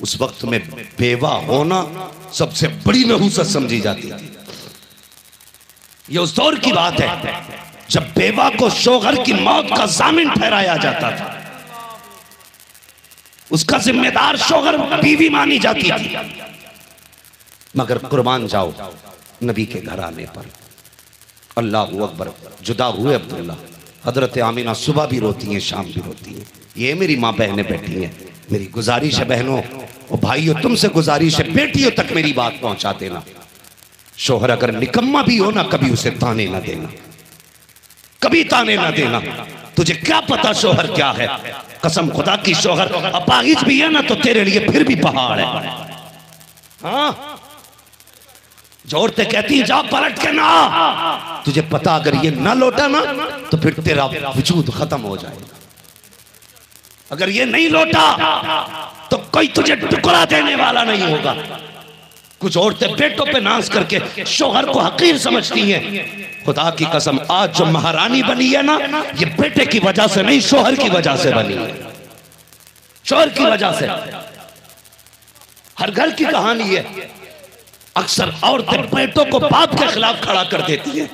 उस वक्त में बेवा होना सबसे बड़ी नहूसत समझी जाती थी। ये उस दौर की बात है जब बेवा को शौहर की मौत का जामिन ठहराया जाता था। उसका जिम्मेदार शौहर बीवी मानी जाती थी। मगर कुर्बान जाओ नबी के घर आने पर। अल्लाह अकबर, जुदा हुए अब्दुल्ला। हजरत आमीना सुबह भी रोती हैं, शाम भी रोती हैं। ये मेरी माँ बहनें बैठी हैं, मेरी गुजारिश है बहनों और भाइयों, तुमसे गुजारिश है बेटियों तक मेरी बात पहुंचा देना। शौहर अगर निकम्मा भी हो ना, कभी उसे ताने ना देना, कभी ताने ना देना। तुझे क्या पता शौहर क्या है। कसम खुदा की शौहर अपाहिज भी है ना तो तेरे लिए फिर भी पहाड़ है। हाँ जोरते कहती जा पलट के ना, तुझे पता अगर ये ना लौटा ना तो फिर तेरा वजूद खत्म हो जाएगा। अगर ये नहीं लौटा तो कोई तुझे टुकड़ा देने वाला नहीं होगा। कुछ औरतें बेटों पे नाज करके शौहर को हकीर समझती हैं। खुदा की कसम आज जो महारानी बनी है ना, ये बेटे की वजह से नहीं, शौहर की वजह से बनी है। शौहर की वजह से। हर घर की कहानी है। अक्सर औरतें बेटों को बाप के खिलाफ खड़ा कर देती हैं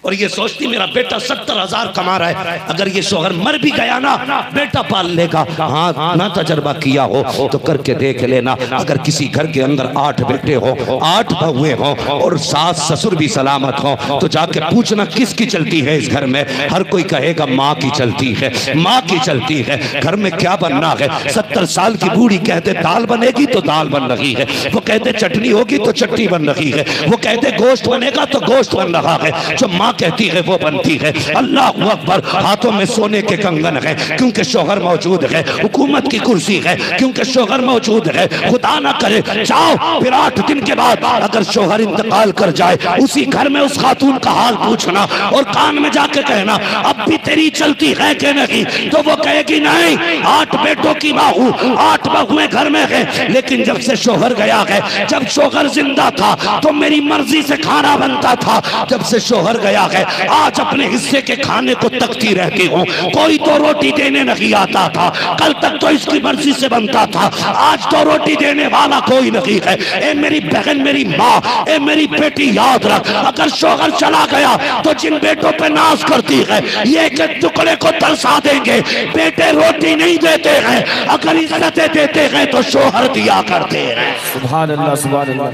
और ये सोचती मेरा बेटा 70,000 कमा रहा है, अगर ये शौहर मर भी गया ना बेटा पाल लेगा। हाँ ना तजर्बा किया हो तो करके देख लेना। अगर किसी घर के अंदर 8 बेटे हो, 8 बहुएं हो और सास ससुर भी सलामत हो तो जाके पूछना किसकी चलती है इस घर में। हर कोई कहेगा माँ की चलती है, माँ की चलती है। घर में क्या बनना है। 70 साल की बूढ़ी कहते दाल बनेगी तो दाल बन रही है, वो कहते चटनी होगी तो चटनी बन रही है, वो कहते गोश्त बनेगा तो गोश्त बन रहा है। जो माँ कहती है वो बनती है। अल्लाह अकबर। हाथों में सोने के कंगन है क्योंकि शौहर मौजूद है। हुकूमत की कुर्सी है क्योंकि शौहर मौजूद है। खुदा ना करे जाओ फिर 8 दिन के बाद अगर शौहर इंतकाल कर जाए उसी घर में उस खातून का हाल पूछना और कान में जाके कहना अब भी तेरी चलती है कि नहीं, तो वो कहेगी नहीं, 8 बेटों की माँ हूँ, 8 बहुएं घर में है, लेकिन जब से शौहर गया है, जब शौहर जिंदा था तो मेरी मर्जी से खाना बनता था, जब से शौहर गया गया है। आज अपने हिस्से के खाने को तकती रहती हूँ। कोई तो रोटी देने नहीं आता था, कल तक तो इसकी मर्जी से बनता था, आज तो रोटी देने वाला कोई नहीं है। ए मेरी बहन, मेरी माँ, ए मेरी बेटी, याद रख, अगर शौहर चला गया तो जिन बेटों पे नाज करती है ये के टुकड़े को तरसा देंगे। बेटे रोटी नहीं देते हैं, अगर इज्जतें देते हैं तो शौहर दिया करते हैं। सुभान अल्लाह, सुभान अल्लाह,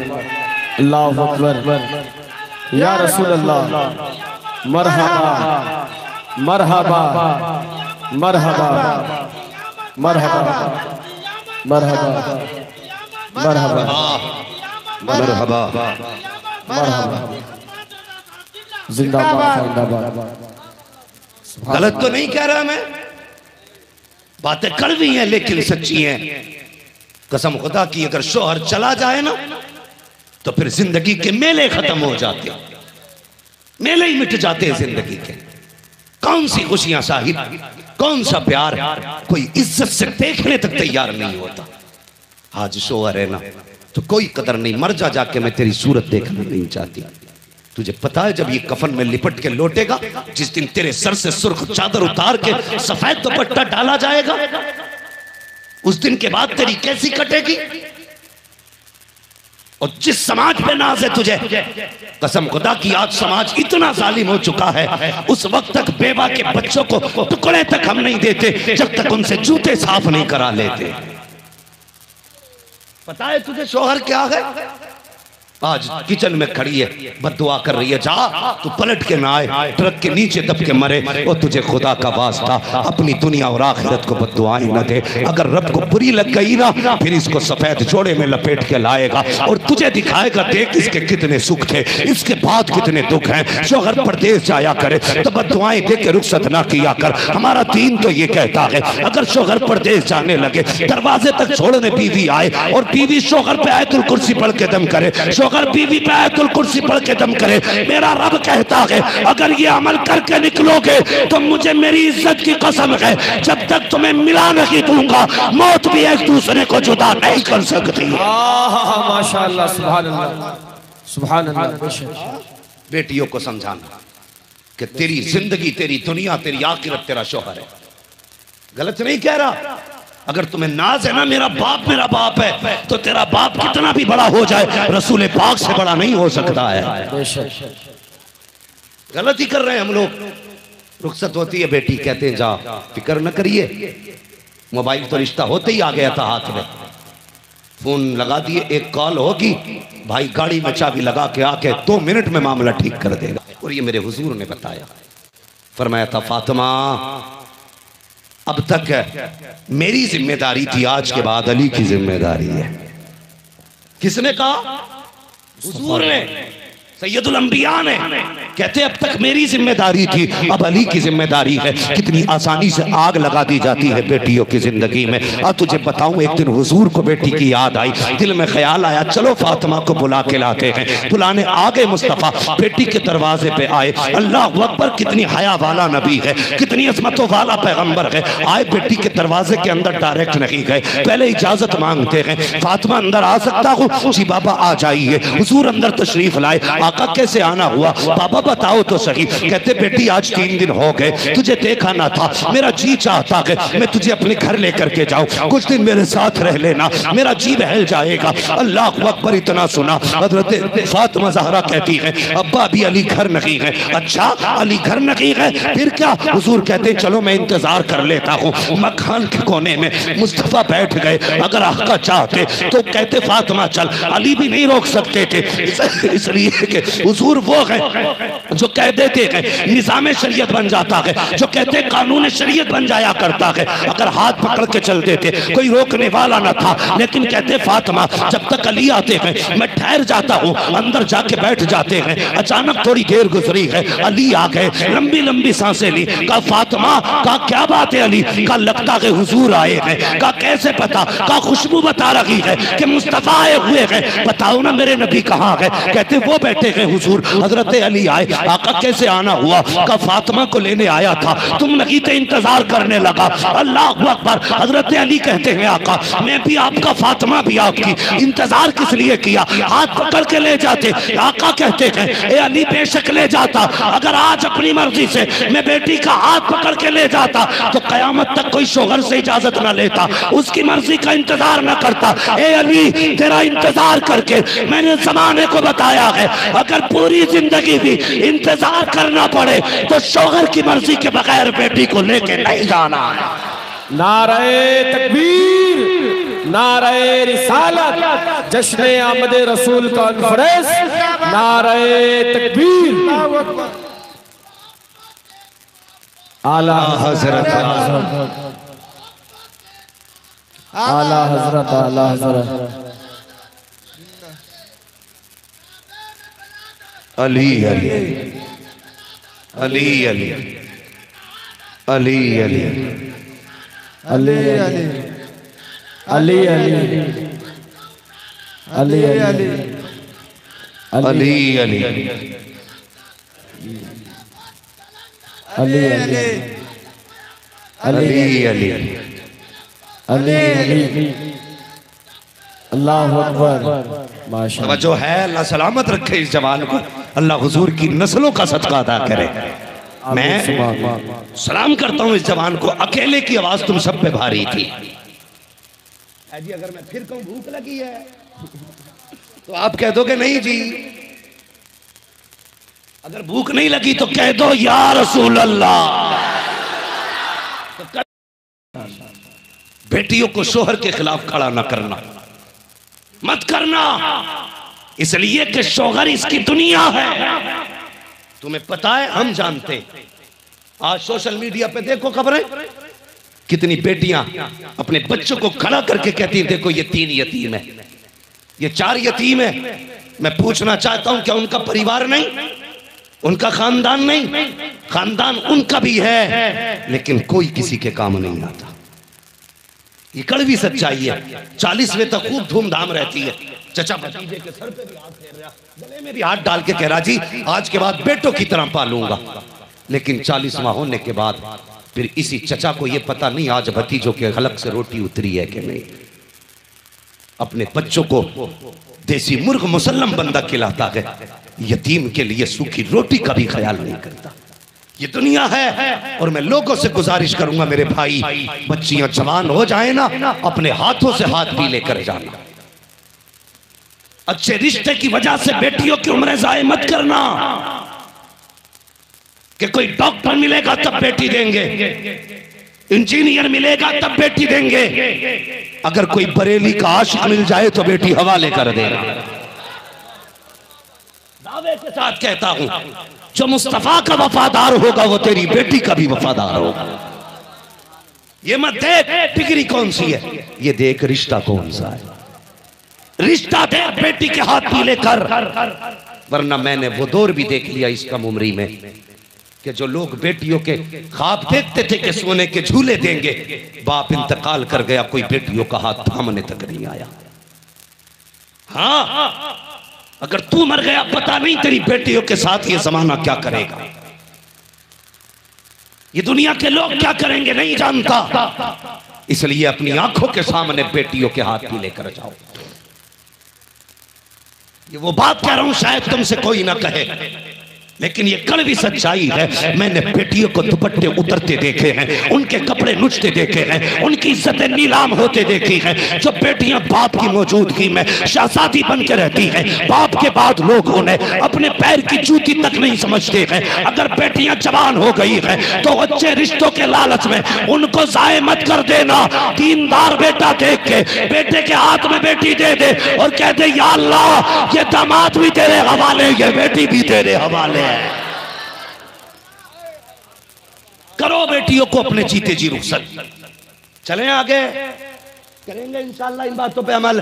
अल्लाहु अकबर, या रसूल अल्लाह, मरहबा मरहबा मरहबा मरहबा मरहबा मरहबा मरहबा मरहबा, जिंदाबाद जिंदाबाद। गलत तो नहीं कह रहा मैं, बातें कड़वी हैं लेकिन सच्ची हैं। कसम खुदा की अगर शौहर चला जाए ना तो फिर जिंदगी के मेले खत्म हो जाते, मेले ही मिट जाते हैं जिंदगी के। कौन सी खुशियां साहिब, कौन सा प्यार, कोई इज्जत से देखने तक तैयार नहीं होता। आज शौहर है ना तो कोई कदर नहीं, मर जा जाके मैं तेरी सूरत देखना नहीं चाहती। तुझे पता है जब ये कफन में लिपट के लौटेगा, जिस दिन तेरे सर से सुर्ख चादर उतार के सफेद दुपट्टा डाला जाएगा, उस दिन के बाद तेरी कैसी कटेगी। और जिस समाज पे नाज है तुझे, कसम खुदा की आज समाज इतना जालिम हो चुका है, उस वक्त तक बेवा के बच्चों को टुकड़े तक हम नहीं देते जब तक उनसे जूते साफ नहीं करा लेते। पता है तुझे शौहर क्या है? आज किचन में खड़ी है, बद्दुआ कर रही है, जा तू पलट के ना आए, ट्रक के नीचे दब के मरे। और तुझे खुदा का वास्ता अपनी दुनिया और आखिरत को बद्दुआएं न दे। अगर रब को बुरी लग गई ना फिर इसको सफेद जोड़े में लपेट के लाएगा और तुझे दिखाएगा, देख इसके कितने सुख थे, इसके बाद कितने दुख हैं। शौहर परदेश जाया करे तो बद्दुआएं दे के रुखसत ना किया कर। हमारा दीन तो ये कहता है अगर शौहर परदेश जाने लगे, दरवाजे तक छोड़ने बीवी आए और बीवी शौहर पे आयतुल कुर्सी पढ़ के दम करे, अगर बीवी पे आयतुल कुर्सी पढ़ के दम करे, मेरा रब कहता है अगर ये अमल करके निकलोगे तो मुझे मेरी इज्जत की कसम है, जब तक तुम्हें मिला नहीं दूंगा मौत भी एक दूसरे को जुदा नहीं कर सकती। माशाअल्लाह, सुभान अल्लाह, सुभान अल्लाह। बेटियों को समझाना कि तेरी जिंदगी, तेरी दुनिया, तेरी आखिरत तेरा शौहर है। गलत नहीं कह रहा। अगर तुम्हें नाज है ना मेरा बाप है, तो तेरा बाप कितना भी बड़ा हो जाए रसूल पाक से बड़ा नहीं हो सकता है। गलत ही कर रहे हैं हम लोग। रुखसत होती है बेटी, कहते हैं जा फिक्र न करिए, मोबाइल तो रिश्ता होते ही आ गया था हाथ में, फोन लगा दिए, एक कॉल होगी, भाई गाड़ी में चाबी लगा के आके 2 मिनट में मामला ठीक कर देगा। और ये मेरे हुजूर ने बताया, फरमाया था फातिमा अब तक मेरी जिम्मेदारी थी, आज के बाद अली की जिम्मेदारी है। किसने कहा? हुजूर ने, सैयदुल अंबिया ने। कहते अब तक मेरी जिम्मेदारी थी, अब अली की जिम्मेदारी है। कितनी आसानी से आग लगा दी जाती है बेटियों की जिंदगी में। और तुझे बताऊं, एक दिन हुजूर को बेटी की याद आई, दिल में ख्याल आया चलो फातिमा को बुला के लाते हैं। बुलाने आ गए मुस्तफा, बेटी के दरवाजे पे आए। अल्लाह अकबर, कितनी हया वाला नबी है, कितनी अजमतों वाला पैगंबर है। आए बेटी के दरवाजे के अंदर डायरेक्ट नहीं गए, पहले इजाजत मांगते हैं, फातिमा अंदर आ सकता हूँ? जी बाबा आ जाइए। हुजूर अंदर तशरीफ लाए। आका कैसे आना हुआ? बाबा बताओ तो सही। कहते बेटी आज 3 दिन हो गए, तुझे देखा ना था, मेरा जी चाहता है मैं तुझे अपने घर लेकर के जाऊं, कुछ दिन मेरे साथ रह लेना, मेरा जी बहल जाएगा। अल्लाह अकबर, इतना सुना हजरत फातिमा ज़हरा कहती है अब्बा अभी अली घर नहीं है। अच्छा अली घर नहीं है, फिर क्या? हुजूर कहते चलो मैं इंतजार कर लेता हूँ। मकान के कोने में मुस्तफा बैठ गए। अगर आका चाहते तो कहते फातिमा चल, अली भी नहीं रोक सकते थे, इसलिए कि हुजूर वो है जो कह देते हैं निजाम शरीयत बन जाता है, जो कहते कानून शरीयत बन जाया करता है। अगर हाथ पकड़ के चल देते कोई रोकने वाला ना था, लेकिन कहते फातिमा जब तक अली आते हैं मैं ठहर जाता हूँ, अंदर जाके बैठ जाते हैं। अचानक थोड़ी देर गुजरी है, अली आ गए, लंबी लंबी सांसें ली। कहा फातिमा, कहा क्या बात है अली? कहा लगता है हुजूर आए हैं। कहा कैसे पता? कहा खुशबू बता रही है कि मुस्तफा आए हुए हैं। बताओ ना मेरे नबी कहाँ है? कहते वो बैठे हैं हुजूर। हजरत अली आए, आए। आका कैसे आना हुआ? का फातिमा को लेने आया था, तुम नहीं थे, इंतजार करने लगा। अल्लाह अकबर। हजरत अली कहते हैं आका मैं भी आपका, फातिमा भी आपकी, इंतजार किस लिए किया? हाथ पकड़ के ले जाते। आका कहते हैं ए अली बेशक ले जाता, अगर आज अपनी मर्जी से मैं बेटी का हाथ पकड़ के ले जाता तो कयामत तक कोई शोहर से इजाजत ना लेता, उसकी मर्जी का इंतजार ना करता। ए अली तेरा इंतजार करके मैंने जमाने को बताया है, अगर पूरी जिंदगी भी इंतजार करना पड़े तो शोहर की मर्जी के बगैर बेटी को लेके नहीं जाना। नारे तकबीर, नारे रिसालत, जश्न आमद रसूल कॉन्फ्रेंस, नारे तकबीर। आला हजरत, आला हजरत, आला हजरत। अली अली अली अली अली अली अली अली अली अली अली अली अली अली अली अली अली अली अली। अल्लाह अकबर। माशाअल्लाह। जो है अल्लाह सलामत रखे इस जवान को, अल्लाह हुजूर की नस्लों का सदका अदा करे। मैं सलाम करता हूँ इस जवान को। अकेले की आवाज तुम सब पे भारी थी जी। अगर मैं फिर कहूँ भूख लगी है तो आप कह दोगे नहीं जी। अगर भूख नहीं लगी तो कह दो या रसूल अल्लाह। तो बेटियों को शोहर के खिलाफ खड़ा ना करना, मत करना, इसलिए कि शोहर इसकी दुनिया है। तुम्हें पता है, हम जानते। आज सोशल मीडिया पे देखो खबरें, कितनी बेटियां अपने बच्चों को खड़ा करके कहती हैं देखो ये 3 यतीम है, ये 4 यतीम है। मैं पूछना चाहता हूं क्या उनका परिवार नहीं, उनका खानदान नहीं? खानदान उनका भी है लेकिन कोई किसी के काम नहीं आता। ये कड़वी सच्चाई है। 40वें तक खूब धूमधाम रहती है। चचा भतीजे के सर पे भी हाथ फेर रहा, गले में भी हाथ डाल के कह रहा जी आज के बाद बेटों की तरह पालूंगा। लेकिन 40वां होने के बाद फिर इसी चचा को ये पता नहीं आज भतीजों के हलक से रोटी उतरी है कि नहीं। अपने बच्चों को देसी मुर्ग मुसल्लम बंदा खिलाता है, यतीम के लिए सूखी रोटी का भी ख्याल नहीं करता। ये दुनिया है। और मैं लोगों से गुजारिश करूंगा मेरे भाई, बच्चियां जवान हो जाए ना, अपने हाथों से हाथ भी लेकर जाना। अच्छे रिश्ते की वजह से बेटियों की उम्र जाए मत करना कि कोई डॉक्टर मिलेगा तब बेटी देंगे, इंजीनियर मिलेगा तब बेटी देंगे। अगर कोई बरेली का आशिक मिल जाए तो बेटी हवाले कर देना। दावे के साथ कहता हूं, जो मुस्तफा का वफादार होगा वो तेरी बेटी का भी वफादार होगा। ये मत देख डिग्री कौन सी है, ये देख रिश्ता कौन सा है। रिश्ता देख बेटी के हाथ पीले कर। वरना मैंने वो दौर भी देख लिया इस कम उम्री में कि जो लोग बेटियों के ख्वाब देखते थे कि सोने के झूले देंगे, बाप इंतकाल कर गया, कोई बेटियों का हाथ थामने तक नहीं आया। हाँ, अगर तू मर गया पता नहीं तेरी बेटियों के साथ ये जमाना क्या करेगा, ये दुनिया के लोग क्या करेंगे नहीं जानता। इसलिए अपनी आंखों के सामने बेटियों के हाथ भी लेकर जाओ। ये वो बात कह रहा हूं शायद तुमसे कोई ना कहे, लेकिन ये कड़वी सच्चाई है। मैंने बेटियों को दुपट्टे उतरते देखे हैं, उनके कपड़े नुचते देखे हैं, उनकी इज्जतें नीलाम होते देखी हैं। जो बेटियां बाप की मौजूदगी में शहजादी बन के रहती हैं, बाप के बाद लोग उन्हें अपने पैर की जूती तक नहीं समझते हैं। अगर बेटियां जवान हो गई हैं तो अच्छे रिश्तों के लालच में उनको जाए मत कर देना। दीनदार बेटा देख के बेटे के हाथ में बेटी दे दे और कह दे या अल्लाह ये दामाद भी तेरे हवाले, ये बेटी भी तेरे हवाले। करो बेटियों को अपने जीते जी रुखसत। चलें आगे, करेंगे इंशाअल्लाह इन बातों पे अमल।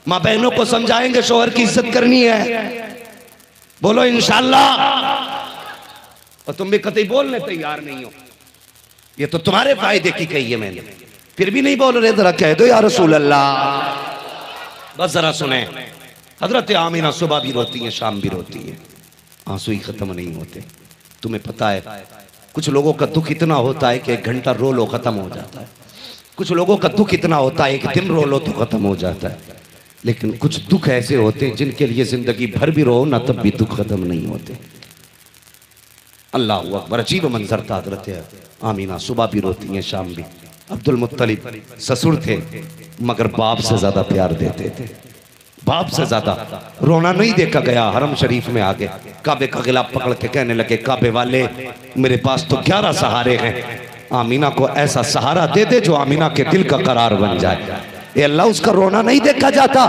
माँ बहनों को समझाएंगे शोहर की इज्जत करनी है, बोलो इंशाअल्लाह। और तुम भी कतई बोलने तैयार नहीं हो, ये तो तुम्हारे फायदे की कही है मैंने, फिर भी नहीं बोल रहे। जरा कह दो या रसूल अल्लाह। बस जरा सुने, हजरत आमीना सुबह भी रोती है शाम भी रोती है। आंसू ही खत्म नहीं होते। तुम्हें पता है कुछ लोगों का दुख इतना होता है कि 1 घंटा रो लो खत्म हो जाता है, कुछ लोगों का दुख इतना होता है 1 दिन रो लो तो खत्म हो जाता है, लेकिन कुछ दुख ऐसे होते हैं जिनके लिए जिंदगी भर भी रो ना तब भी दुख खत्म नहीं होते। अल्लाह अकबर। अजीब मंजर था हज़रत आमीना, सुबह भी रोती हैं शाम भी। अब्दुल मुत्तलिब ससुर थे मगर बाप से ज्यादा प्यार देते थे, बाप से ज्यादा। रोना नहीं देखा गया, हरम शरीफ में आगे काबे का गिलाफ पकड़ के कहने लगे काबे वाले मेरे पास तो 11 सहारे हैं, आमीना को ऐसा सहारा दे दे जो आमीना के दिल का करार बन जाए। ए अल्लाह उसका रोना नहीं देखा जाता,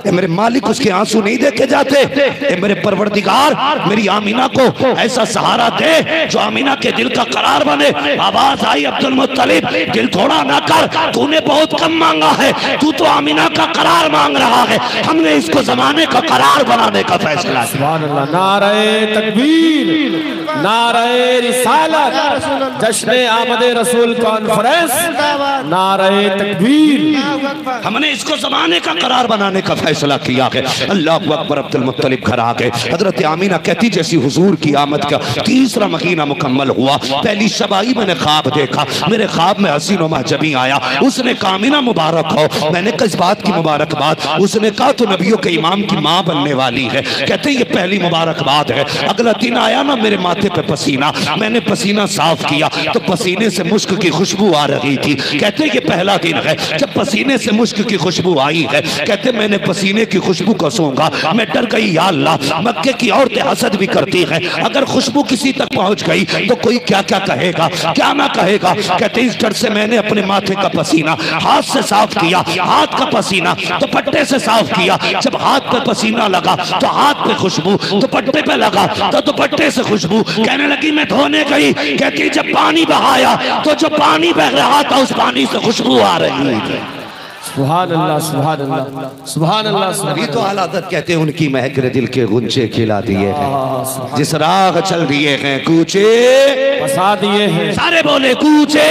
ए मेरे मालिक उसके आंसू नहीं देखे जाते, ए मेरे परवरदिगार मेरी आमीना को ऐसा सहारा दे जो आमीना के दिल का करार बने। आवाज आई अब्दुल मुत्तलिब दिल थोड़ा ना कर, तूने बहुत कम मांगा है, तू तो आमीना का करार मांग रहा है, हमने इसको जमाने का करार बनाने का फैसला किया। सुभान अल्लाह। नारे तकबीर, नारे रिसालत, जश्न आमदे रसूल कॉन्फ्रेंस, नारे तकबीर। हमने इसको जमाने का करार बनाने का फैसला किया है। अल्लाह अकबर। अब्दुल मुत्तलिब घर आ गए। हजरत आमीना कहती जैसी हुजूर की आमद का 3रा महीना मुकम्मल हुआ, पहली शब आई मैंने ख्वाब देखा, मेरे ख्वाब में हसीन व महजबी आया, उसने कहा आमीना मुबारक हो। मैंने कहा इस बात की मुबारकबाद? उसने कहा तो नबियों के इमाम की माँ बनने वाली है। कहते ये पहली मुबारकबाद है। अगला दिन आया ना मेरे माथे पे पसीना, मैंने पसीना साफ किया तो पसीने से मुश्क की खुशबू आ रही थी। कहते ये पहला दिन है जब पसीने से मुश्क की खुशबू आई है। कहते मैंने पसीने की खुशबू को सूंघा, मैं डर गई, या अल्लाह मक्के की औरतें हसद भी करती हैं, अगर खुशबू किसी तक पहुंच गई तो कोई क्या क्या कहेगा, क्या ना कहेगा। कहते इस डर से मैंने अपने माथे का पसीना हाथ से साफ किया, हाथ का पसीना दुपट्टे से साफ किया। जब हाथ पे पसीना लगा तो हाथ पे खुशबू, दुपट्टे पे लगा तो दुपट्टे से खुशबू। कहने लगी मैं धोने गई, कहती जब पानी बहाया तो जो पानी बह रहा था उस पानी से खुशबू आ रही थी। सुभान अल्लाह, सुभान अल्लाह, सुभान अल्लाह। अभी तो आलादत कहते हैं उनकी महक ने दिल के गुंचे खिला दिए हैं, जिस राह चल दिए हैं कूचे बसा दिए हैं, सारे बोले कूचे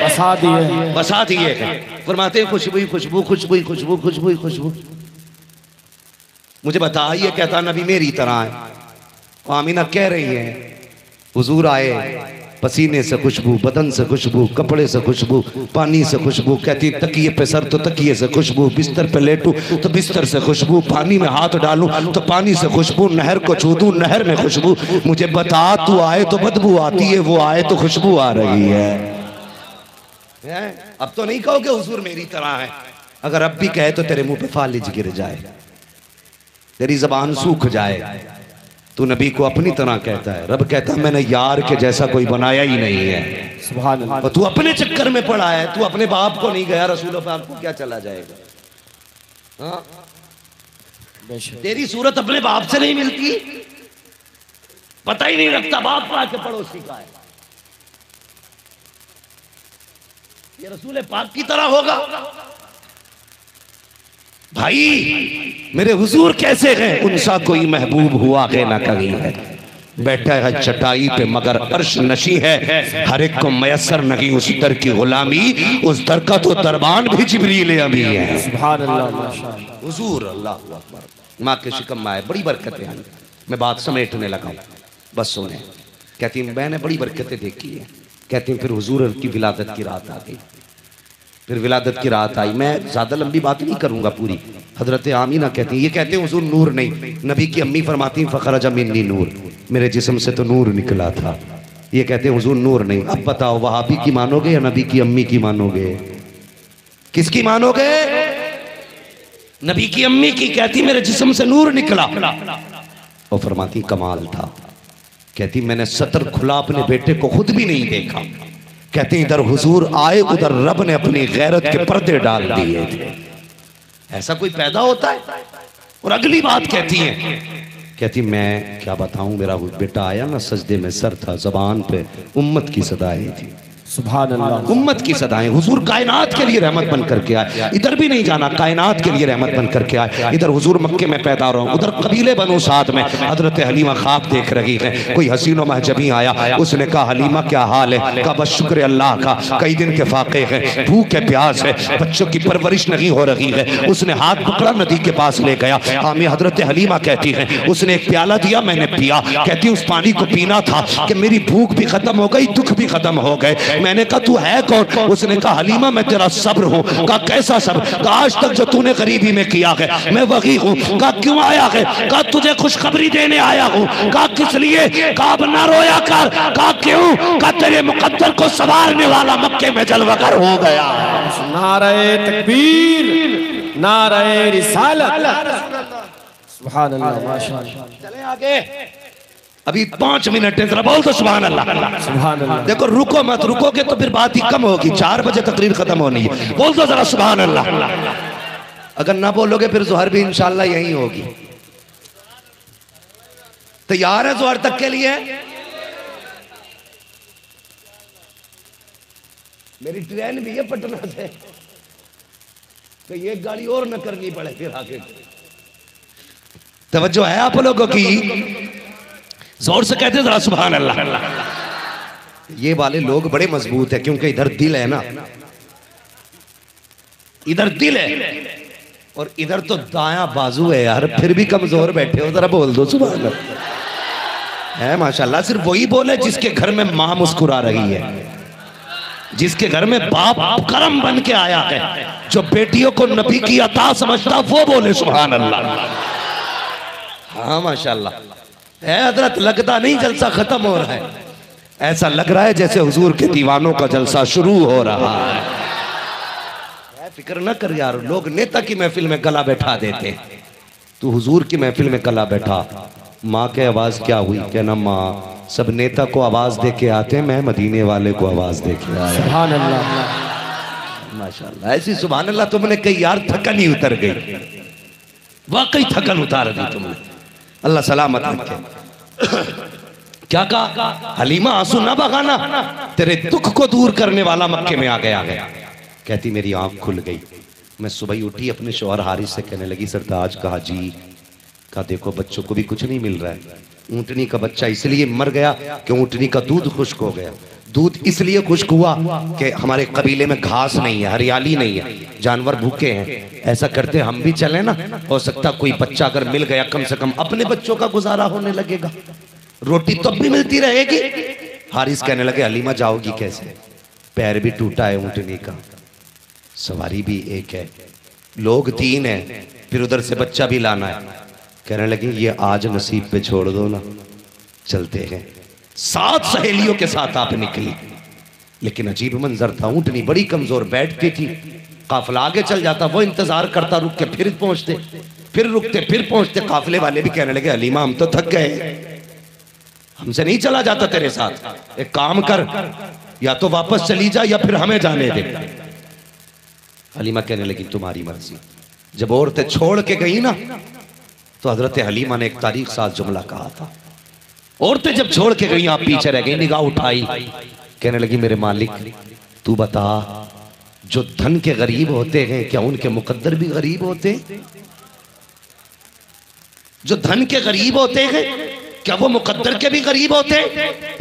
बसा दिए हैं, बसा दिए हैं। फरमाते हैं खुशबू खुशबू खुशबू खुशबू खुशबू खुशबू। मुझे बता ये कहता नबी मेरी तरह है। आमीना कह रही है हुजूर आए, पसीने से खुशबू, बदन से खुशबू, कपड़े से खुशबू, पानी से खुशबू। कहती तकिए पे सर तो तकिए से खुशबू, बिस्तर पे लेटूं तो बिस्तर से खुशबू, पानी में हाथ डालूं तो पानी से खुशबू, नहर को छू दूं नहर में खुशबू। मुझे बता तू आए तो बदबू आती है, वो आए तो खुशबू आ रही है। अब तो नहीं कहोगे हुजूर मेरी तरह है, अगर अब भी कहे तो तेरे मुंह पे फालिज गिर जाए, तेरी जबान सूख जाए। तू नबी को अपनी तरह कहता है, रब कहता है मैंने यार के जैसा कोई बनाया ही नहीं है। सुभान अल्लाह। और तू अपने चक्कर में पड़ा है, तू अपने बाप को नहीं गया, रसूल पाक को क्या चला जाएगा? हाँ? तेरी सूरत अपने बाप से नहीं मिलती, पता ही नहीं लगता बाप का के पड़ोसी का है। ये रसूल पाक की तरह होगा? भाई मेरे हुजूर कैसे हैं? उनसा कोई महबूब हुआ है ना कहीं है, बैठा है चटाई पे मगर अर्श नशी है, हर एक को मयसर नहीं उस दर की गुलामी, उस दर का तो दरबान भी जिब्रील अमी है। सुभान अल्लाह, माशाअल्लाह। हुजूर अल्लाह अकबर। माँ के शिकम में आए, बड़ी बरकतें आई। मैं बात समेटने लगा, बस सुने। कहती मैंने बड़ी बरकतें देखी है। कहती फिर हुजूर की विलादत की रात आ गई, फिर विलादत की रात आई। मैं ज्यादा लंबी बात नहीं करूंगा पूरी। हजरत आमीना कहती हैं, ये कहते हैं हुजूर नूर नहीं, नबी की अम्मी फरमाती हैं फखरज मिन्नी नूर, मेरे जिस्म से तो नूर निकला था। ये कहते हैं हुजूर नूर नहीं। अब बताओ वहाबी की मानोगे या नबी की अम्मी की मानोगे? किसकी मानोगे? नबी की अम्मी की। कहती मेरे जिस्म से नूर निकला। और फरमाती कमाल था। कहती मैंने सतर खुला अपने बेटे को खुद भी नहीं देखा। कहती इधर हुजूर आए उधर रब ने अपनी गैरत के पर्दे डाल दिए थे। ऐसा कोई पैदा होता है? और अगली बात कहती है, कहती मैं क्या बताऊं, मेरा बेटा आया ना सजदे में सर था, जबान पे उम्मत की सदाएं थी, सुभान अल्लाह। उम्मत की सदाएं, हुजूर कायनात के लिए रहमत बन करके आए, इधर भी नहीं जाना, कायनात के लिए रहमत बन करके आए। इधर हुजूर मक्के में पैदा हो रहा हूँ, उधर कबीले बनो साथ में। हजरत हलीमा ख्वाब देख रही है, कोई हसीन व महजबी आया, उसने कहा हलीमा क्या हाल है? कहा बस शुक्र अल्लाह का, कई दिन के फाके हैं, भूख है, प्यास है, बच्चों की परवरिश नहीं हो रही है। उसने हाथ पकड़ा, नदी के पास ले गया। आमी हजरत हलीमा कहती है उसने एक प्याला दिया, मैंने पिया। कहती उस पानी को पीना था कि मेरी भूख भी खत्म हो गई, दुख भी खत्म हो गए। मैंने कहा तू है कौन? उसने कहा हलीमा मैं तेरा सब्र हूँ। कहा कैसा सब्र? कहा आज तक जो तूने गरीबी में किया है मैं वही हूँ। कहा क्यों आया है? कहा तुझे खुशखबरी देने आया हूँ। कहा किस लिए? कहा अब ना रोया कर। कहा क्यों? कहा तेरे मुकद्दर को संवारने वाला मक्के में जलवागर हो गया। नारे तकबीर, नारे रिसालत, सुभान अल्लाह, माशाअल्लाह। चले आगे, अभी 5 मिनट है, जरा बोल तो सुभान अल्लाह। सुभान अल्लाह। देखो रुको मत, रुकोगे तो फिर बात ही कम होगी, 4 बजे तकरीर खत्म होनी है। बोल दो जरा सुभान अल्लाह। अगर ना बोलोगे फिर जोहर भी इंशाल्लाह यही होगी। तैयार है जोहर तक के लिए? मेरी ट्रेन भी है पटना से, तो ये गाड़ी और न करनी पड़े फिर आगे। तवज्जो है आप लोगों की? जोर से कहते जरा सुभान अल्लाह। ये वाले लोग बड़े मजबूत है क्योंकि इधर दिल है ना, इधर दिल है और इधर तो दायां बाजू है यार, फिर भी कमजोर बैठे हो, जरा बोल दो सुभान अल्लाह। है माशाल्लाह। सिर्फ वही बोले जिसके घर में मां मुस्कुरा रही है, जिसके घर में बाप करम बन के आया है, जो बेटियों को नबी की अता समझता वो बोले सुभान अल्लाह। हाँ माशाल्लाह है हजरत। लगता नहीं जलसा खत्म हो रहा है, ऐसा लग रहा है जैसे हुजूर के दीवानों का जलसा शुरू हो रहा है। फिक्र न कर यार, लोग नेता की महफिल में गला बैठा देते, तू हुजूर की महफिल में गला बैठा। माँ के आवाज क्या हुई? कहना माँ सब नेता को आवाज दे के आते हैं, मैं मदीने वाले को आवाज दे के आया। सुभान अल्लाह, माशाल्लाह। ऐसी सुभान अल्लाह तुमने कही यार, थकन ही उतर गई, वाकई थकन उतार दी तुमने, अल्लाह सलामत रखे। क्या कहा? हलीमा आंसू ना बहाना, तेरे दुख को दूर करने वाला मक्के में आ गया है। कहती मेरी आंख खुल गई, मैं सुबह उठी, अपने शौहर हारिस से कहने लगी सरताज। कहा जी। कहा देखो बच्चों को भी कुछ नहीं मिल रहा है, ऊंटनी का बच्चा इसलिए मर गया कि ऊंटनी का दूध खुश्क हो गया, दूध इसलिए खुश्क हुआ कि हमारे कबीले में घास नहीं है, हरियाली नहीं है, जानवर भूखे हैं। ऐसा करते हम भी चले ना, हो सकता कोई बच्चा अगर मिल गया, कम से कम अपने बच्चों का गुजारा होने लगेगा, रोटी तो भी मिलती रहेगी। हारिस कहने लगे हलीमा जाओगी कैसे? पैर भी टूटा है ऊंटनी का, सवारी भी एक है, लोग 3 है, फिर उधर से बच्चा भी लाना है। कहने लगे ये आज नसीब पे छोड़ दो ना, चलते हैं। 7 सहेलियों के साथ आप निकली, लेकिन अजीब मंजर था, ऊंटनी बड़ी कमजोर बैठती थी, काफिला आगे चल जाता, वो इंतजार करता, रुक के फिर पहुंचते, फिर रुकते, फिर पहुंचते। काफिले वाले भी कहने लगे हलीमा हम तो थक गए, हमसे नहीं चला जाता तेरे साथ, एक काम कर, या तो वापस चली जा या फिर हमें जाने दे। हलीमा कहने लगी तुम्हारी मर्जी। जब औरतें छोड़ के गई ना, तो हजरत हलीमा ने एक तारीख साज जुमला कहा था, औरतें जब छोड़ के गई आप पीछे रह गई, निगाह उठाई, कहने लगी मेरे मालिक तू बता, जो धन के गरीब होते हैं क्या उनके मुकद्दर भी गरीब होते? जो धन के गरीब होते हैं क्या वो मुकद्दर के भी गरीब होते?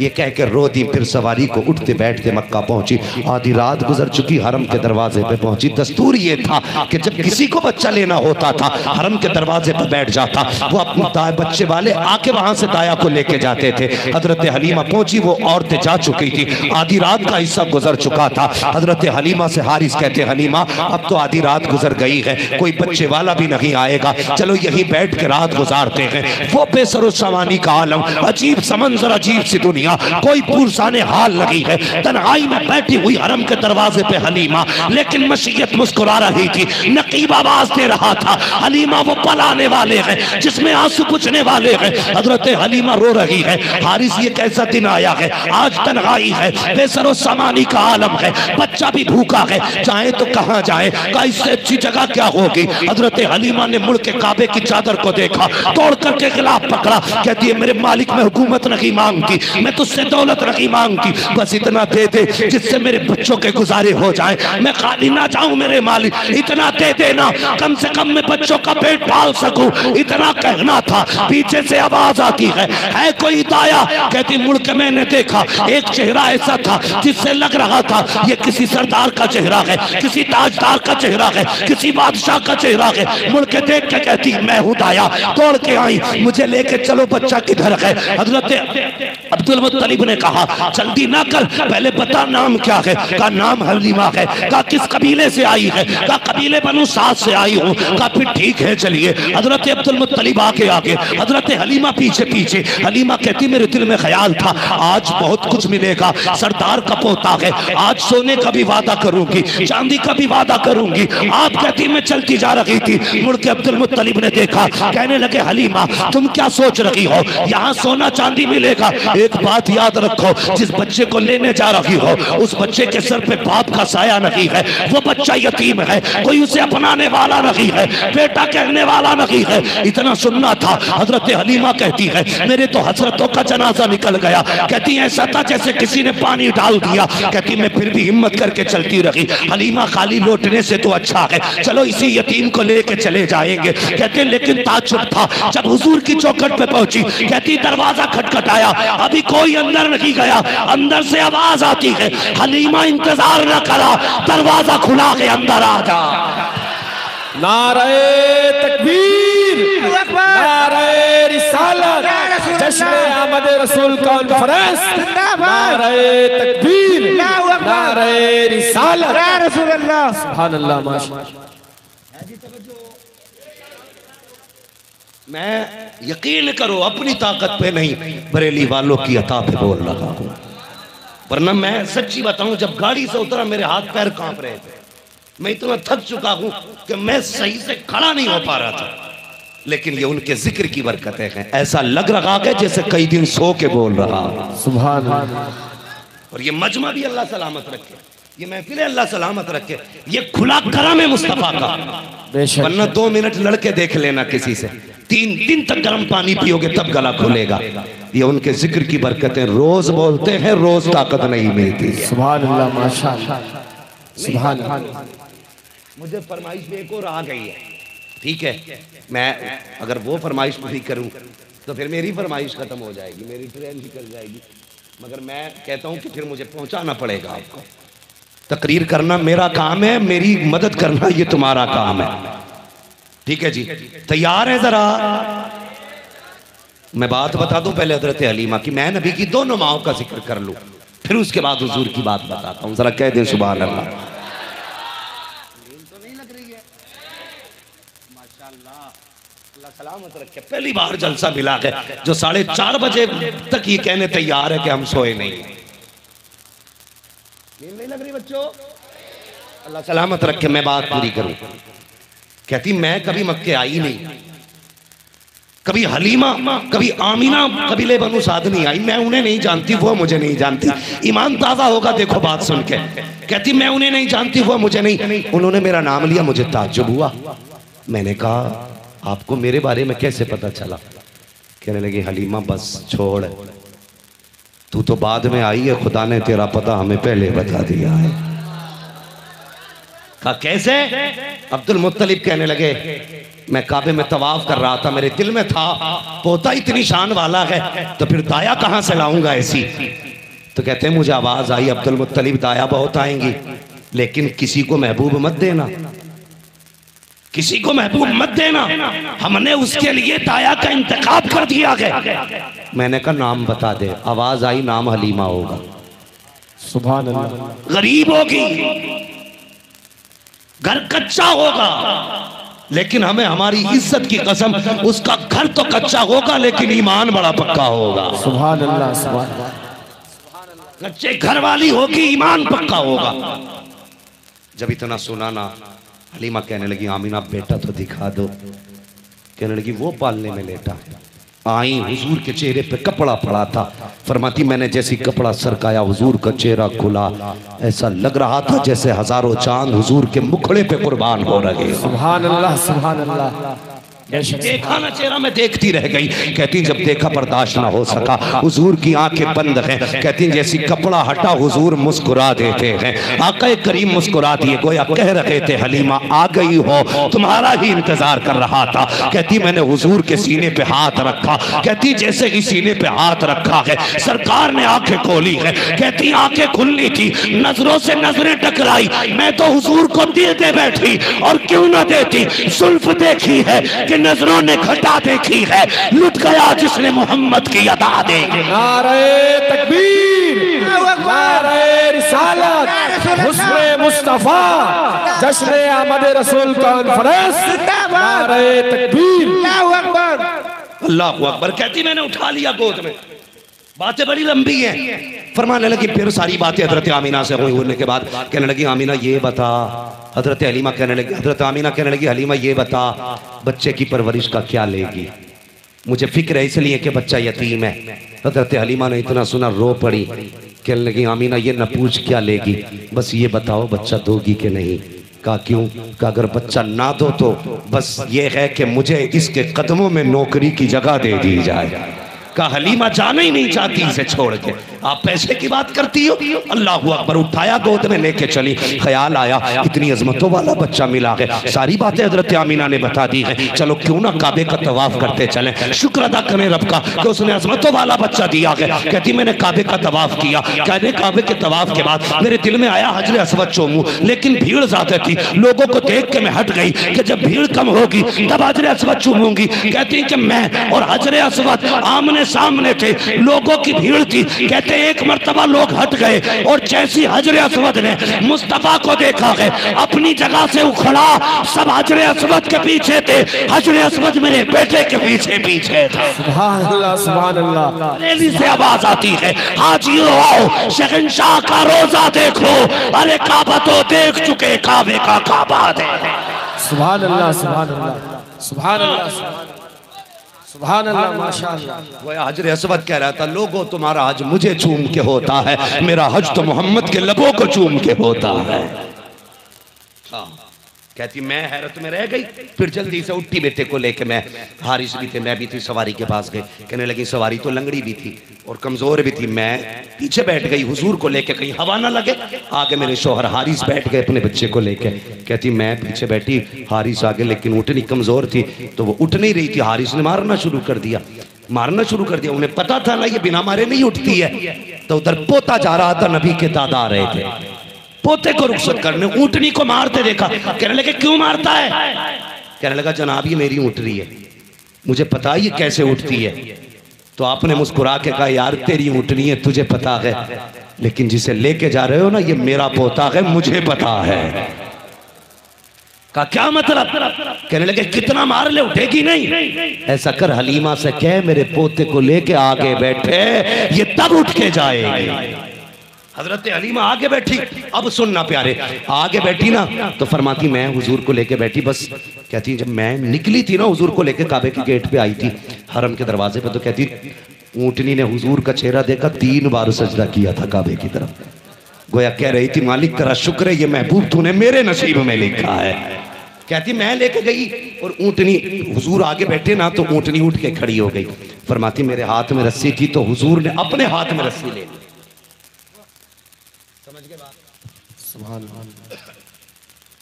ये कह के रो दी। फिर सवारी को उठते बैठते मक्का पहुंची, आधी रात गुजर चुकी, हरम के दरवाजे पे पहुंची। दस्तूर ये था कि जब किसी को बच्चा लेना होता था, हरम के दरवाजे पर बैठ जाता, वो अपने दाए बच्चे वाले आके वहां से दाया को लेके जाते थे। हजरत हलीमा पहुंची, वो औरतें जा चुकी थी, आधी रात का हिस्सा गुजर चुका था। हजरत हलीमा से हारिस कहते हलीमा अब तो आधी रात गुजर गई है, कोई बच्चे वाला भी नहीं आएगा, चलो यहीं बैठ के रात गुजारते हैं। वो बेसरो सवानी का आलम, अजीब समंजर, अजीब सी दुनिया, कोई पुरसाने हाल लगी है, तन्हाई में बैठी हुई हरम के दरवाजे पे हलीमा, लेकिन मशीयत मुस्कुरा रही थी, नकीब आवाज दे रहा था हलीमा वो पल आने वाले हैं जिसमें आंसू पूछने वाले हैं। हजरत हलीमा रो रही है, हारिस ये कैसा दिन आया है, आज तन्हाई है, बेसरो समानी का आलम है, बच्चा भी भूखा है, जाए तो कहां जाए, इससे अच्छी जगह क्या होगी। हजरत हलीमा ने मुड़ के काबे की चादर को देखा, तोड़ करके गिलाफ पकड़ा, कहती है मेरे मालिक मैं हुकूमत नहीं मांगती, मैं तुझसे दौलत नहीं मांगती, बस इतना दे दे जिससे मेरे बच्चों के गुजारे हो जाएं, मैं खाली ना जाऊं मेरे मालिक, इतना दे देना कम से कम मैं बच्चों का पेट पाल सकूं, इतना कहना था। पीछे से आवाज आती है कोई दाया? कहती मुड़ के मैंने देखा एक चेहरा ऐसा था जिससे लग रहा था ये किसी सरदार का चेहरा है, किसी ताजदार का चेहरा है, किसी बादशाह का चेहरा है। मुड़ के देख के कहती मैं हूं दाया, दौड़ के आई, मुझे लेके चलो, बच्चा किधर है? हजरत अब्दुल मुत्तलिब ने कहा जल्दी ना कर, पहले बता नाम क्या है? का नाम हलीमा है। का किस कबीले से आई है? का कबीले बनु साद से आई हूँ। का फिर ठीक है चलिए। हजरत अब्दुल मुत्तलिब आगे आगे, हजरत हलीमा पीछे पीछे। हलीमा कहती मेरे दिल में ख्याल था आज बहुत कुछ मिलेगा, सरदार का पोता है, आज सोने का भी वादा करूंगी, चांदी का भी वादा करूंगी। आप कहती मैं चलती जा रही थी, मुड़ के अब्दुल मुत्तलिब ने देखा, कहने लगे हलीमा तुम क्या सोच रही हो, यहाँ सोना चांदी मिलेगा। एक बात याद रखो, जिस बच्चे को लेने जा रही हो उस बच्चे के सर पे बाप का साया नहीं है, वो बच्चा यतीम है, कोई उसे अपनाने वाला नहीं है, बेटा कहने वाला नहीं है। इतना सुनना था। हजरत हलीमा कहती है मेरे तो हजरतों का जनाजा निकल गया। कहती ऐसा था जैसे किसी ने पानी डाल दिया। कहती मैं फिर भी हिम्मत करके चलती रही। हलीमा खाली लौटने से तो अच्छा है, चलो इसी यतीम को लेके चले जाएंगे। कहते लेकिन ताज्जुब था जब हुजूर की चौखट पे पहुंची। कहती दरवाजा खटखटाया, अभी कोई अंदर नहीं गया, अंदर से आवाज आती है हलीमा इंतजार न करा, दरवाजा खुला के अंदर आ जा। नारे तकबीर, नारे रिसालत, जश्न आमद रसूल कॉन्फ्रेंस, नारे तकबीर, नारे रिसालत, सुभान अल्लाह माशाअल्लाह। मैं यकीन करो अपनी ताकत पे नहीं, बरेली वालों की अता पे बोल रहा हूं, वरना मैं सच्ची बताऊं जब गाड़ी से उतरा मेरे हाथ पैर कांप रहे थे, मैं इतना थक चुका हूं कि मैं सही से खड़ा नहीं हो पा रहा था। लेकिन ये उनके जिक्र की बरकतें हैं, ऐसा लग रहा है जैसे कई दिन सो के बोल रहा। सुभान अल्लाह। और ये मजमा भी अल्लाह सलामत रखे, ये महफिल अल्लाह सलामत रखे, ये खुला करम है मुस्तफा का। वरना 2 मिनट लड़के देख लेना किसी से, 3 दिन तक गर्म पानी पियोगे तब गला खुलेगा। ये उनके जिक्र की बरकतें, रोज बोलते हैं रोज ताकत नहीं मिलती। सुभान अल्लाह माशाअल्लाह, सुभान अल्लाह। मुझे फरमाइश भी एक और आ गई है, ठीक है, मैं अगर वो फरमाइश पूरी करूं तो फिर मेरी फरमाइश खत्म हो जाएगी, मेरी ट्रेन निकल जाएगी। मगर मैं कहता हूं कि फिर मुझे पहुंचाना पड़ेगा आपको। तकरीर करना मेरा काम है, मेरी मदद करना ये तुम्हारा काम है, ठीक है जी? तैयार है? जरा मैं बात बता दूं पहले हजरत हलीमा की, मैं नबी की 2 नुमाओं का जिक्र कर लूं, फिर उसके बाद हुजूर की बात बताता हूं। जरा कह दें सुभान अल्लाह। सलामत रखे। पहली बार जलसा मिला है जो 4:30 बजे तक ये कहने तैयार है कि हम सोए नहीं। नींद नहीं लग रही बच्चों? अल्लाह सलामत रखे। मैं बात पूरी करूं। कहती मैं कभी मक्के आई नहीं, कभी हलीमा, कभी आमीना कबीले बनु साद नहीं आई, मैं उन्हें नहीं जानती, वो मुझे नहीं जानती। ईमान ताजा होगा देखो बात सुन के। कहती मैं उन्हें नहीं जानती, वो मुझे नहीं। उन्होंने मेरा नाम लिया, मुझे ताज्जुब हुआ। मैंने कहा आपको मेरे बारे में कैसे पता चला? कहने लगी हलीमा बस छोड़, तू तो बाद में आई है, खुदा ने तेरा पता हमें पहले बता दिया है। कहा कैसे? अब्दुल मुत्तलिब कहने लगे मैं काबे में तवाफ कर रहा था, मेरे दिल में था पोता इतनी शान वाला है तो फिर दाया कहां से लाऊंगा ऐसी। तो कहते हैं मुझे आवाज आई अब्दुल मुत्तलिब दाया बहुत आएंगी, लेकिन किसी को महबूब मत देना, किसी को महबूब मत देना, हमने उसके लिए दाया का इंतखाब कर दिया है। मैंने कहा नाम बता दे। आवाज आई नाम हलीमा होगा। सुभान अल्लाह। गरीब होगी, घर कच्चा होगा, लेकिन हमें हमारी इज्जत की कसम उसका घर तो कच्चा होगा लेकिन ईमान बड़ा पक्का होगा। सुभान अल्लाह, सुभान अल्लाह। कच्चे घर वाली होगी, ईमान पक्का होगा। जब इतना सुना ना, हलीमा कहने लगी आमीना बेटा तो दिखा दो। कहने लगी वो पालने में लेटा है। आई, हुजूर के चेहरे पे कपड़ा पड़ा था। फरमाती मैंने जैसी कपड़ा सरकाया हुजूर का चेहरा खुला, ऐसा लग रहा था जैसे हजारों चांद हुजूर के मुखड़े पे कुर्बान हो रहे। सुभान अल्लाह, सुभान अल्लाह। देखा ना चेहरा, मैं देखती रह गई। कहती जब देखा बर्दाश्त ना हो सका, हुजूर की आंखें बंद हैं। कहती जैसी कपड़ा हटा हुजूर मुस्कुरा देते हैं। आका करीम मुस्कुरा दिए, गोया कह रहे थे हलीमा आ गई हो, तुम्हारा ही इंतजार कर रहा था। कहती मैंने हुजूर के सीने पे हाथ रखा। कहती जैसे ही सीने पे हाथ रखा है सरकार ने आंखें खोली है। कहती आंखें खुलनी थी, नजरों से नजरें टकराई, मैं तो हुजूर को दिल दे बैठी, और क्यों ना देती, जुल्फ देखी है कि नजरों ने घटा देखी है, लुट गया जिसने मोहम्मद की अदा देखी। नारे तकबीर, नारे रिसालत, हुस्ने मुस्तफा, जश्न आमद रसूल कॉन्फ्रेंस, नारे तकबीर, अल्लाहु अकबर। कहती मैंने उठा लिया गोद में। बातें बड़ी लंबी हैं। फरमाने लगी फिर सारी बातें हजरत आमीना से हुई। होने के बाद कहने लगी आमीना ये बता, हजरत हलीमा कहने लगी, हजरत आमीना कहने लगी हलीमा ये बता बच्चे की परवरिश का क्या लेगी, मुझे फिक्र है इसलिए कि बच्चा यतीम है। हजरत हलीमा ने इतना सुना रो पड़ी। कहने लगी आमीना ये न पूछ क्या लेगी, बस ये बताओ बच्चा दोगी कि नहीं। कहा क्यों? कहा अगर बच्चा ना दो तो बस ये है कि मुझे इसके कदमों में नौकरी की जगह दे दी जाए। का हलीमा जाना ही नहीं चाहती इसे छोड़ के, आप पैसे की बात करती हो। अल्लाहु अकबर। उठाया गोद में लेके चली। ख्याल आया इतनी अजमतों वाला बच्चा मिला है। सारी बातें हजरत आमीना ने बता दी है। चलो क्यों ना काबे का तवाफ करते चले, शुक्र अदा करें रब का कि उसने अजमतों वाला बच्चा दिया है। कहती मैंने काबे का तवाफ किया। कहने काबे के तवाफ के बाद मेरे दिल में आया हजर अस्वद चूमूं, लेकिन भीड़ ज्यादा थी, लोगों को देख के मैं हट गई कि जब भीड़ कम होगी तब हजर अस्वद चूमूंगी। कहती कि मैं और हजर अस्वद आमने सामने थे, लोगों की भीड़ थी। कहते एक मर्तबा लोग हट गए और जैसी हजर अस्वद ने मुस्तफा को देखा है अपनी जगह से उखड़ा, सब हजर अस्वद के पीछे थे, हजर अस्वद मेरे बेटे के पीछे पीछे था। सुभान अल्लाह, सुभान अल्लाह। रैली से आवाज आती है हाजियो आओ शहंशाह का रोजा देखो, अरे काबा तो देख चुके, काबे का काबा दे। सुभान अल्लाह, सुभान अल्लाह, सुभान अल्लाह, सुभान अल्लाह, माशाअल्लाह। वो हजर अस्वद कह रहा था लोगों तुम्हारा हज मुझे चूम के होता है, मेरा हज तो मोहम्मद के लबों को चूम के होता है। हाँ। कहती मैं हैरत में रह गई। फिर जल्दी से उठी, बेटे को लेके मैं, हारिस भी थे, मैं भी थी, सवारी के पास गए। कहने लगी सवारी तो लंगड़ी भी थी और कमजोर भी थी, मैं पीछे बैठ गई हुजूर को लेके, कहीं हवा ना लगे। आगे मेरे शोहर हारिस बैठ गए अपने बच्चे को लेके। कहती मैं पीछे बैठी, हारिस आगे, लेकिन उठनी कमजोर थी तो वो उठ नहीं रही थी। हारिस ने मारना शुरू कर दिया, मारना शुरू कर दिया। उन्हें पता था ना ये बिना मारे नहीं उठती है। तो उधर पोता जा रहा था, नबी के दादा आ रहे थे, पोते को रुखसत करने, ऊँटनी को मारते देखा। कहने लगे क्यों मारता है? कहने लगा जनाब ये मेरी ऊँटनी है, मुझे पता है ये कैसे उठती है। तो आपने मुस्कुरा के कहा यार तेरी ऊँटनी है तुझे पता है, लेकिन जिसे लेके जा रहे हो ना ये मेरा पोता है, मुझे पता है। का क्या मतलब? कहने लगे कितना मार ले उठेगी नहीं। ऐसा कर हलीमा से कह मेरे पोते को लेके आगे बैठे, ये तब उठ के जाएगी। हजरत हलीमा आगे बैठी। अब सुनना प्यारे, आगे बैठी ना तो फरमाती मैं हुजूर को लेके बैठी। बस कहती जब मैं निकली थी ना हुजूर को लेके काबे के गेट पे आई थी, हरम के दरवाजे पे, तो कहती ऊँटनी ने हुजूर का चेहरा देखा, 3 बार सजदा किया था काबे की तरफ। गोया कह रही थी मालिक तेरा शुक्र है ये महबूब तूने मेरे नसीब में लिखा है। कहती मैं लेके गई और ऊँटनी, हुजूर आगे बैठे ना तो ऊँटनी उठ के खड़ी हो गई। फरमाती मेरे हाथ में रस्सी थी तो हुजूर ने अपने हाथ में रस्सी ले ली। समझ गए बात? सुभान अल्लाह।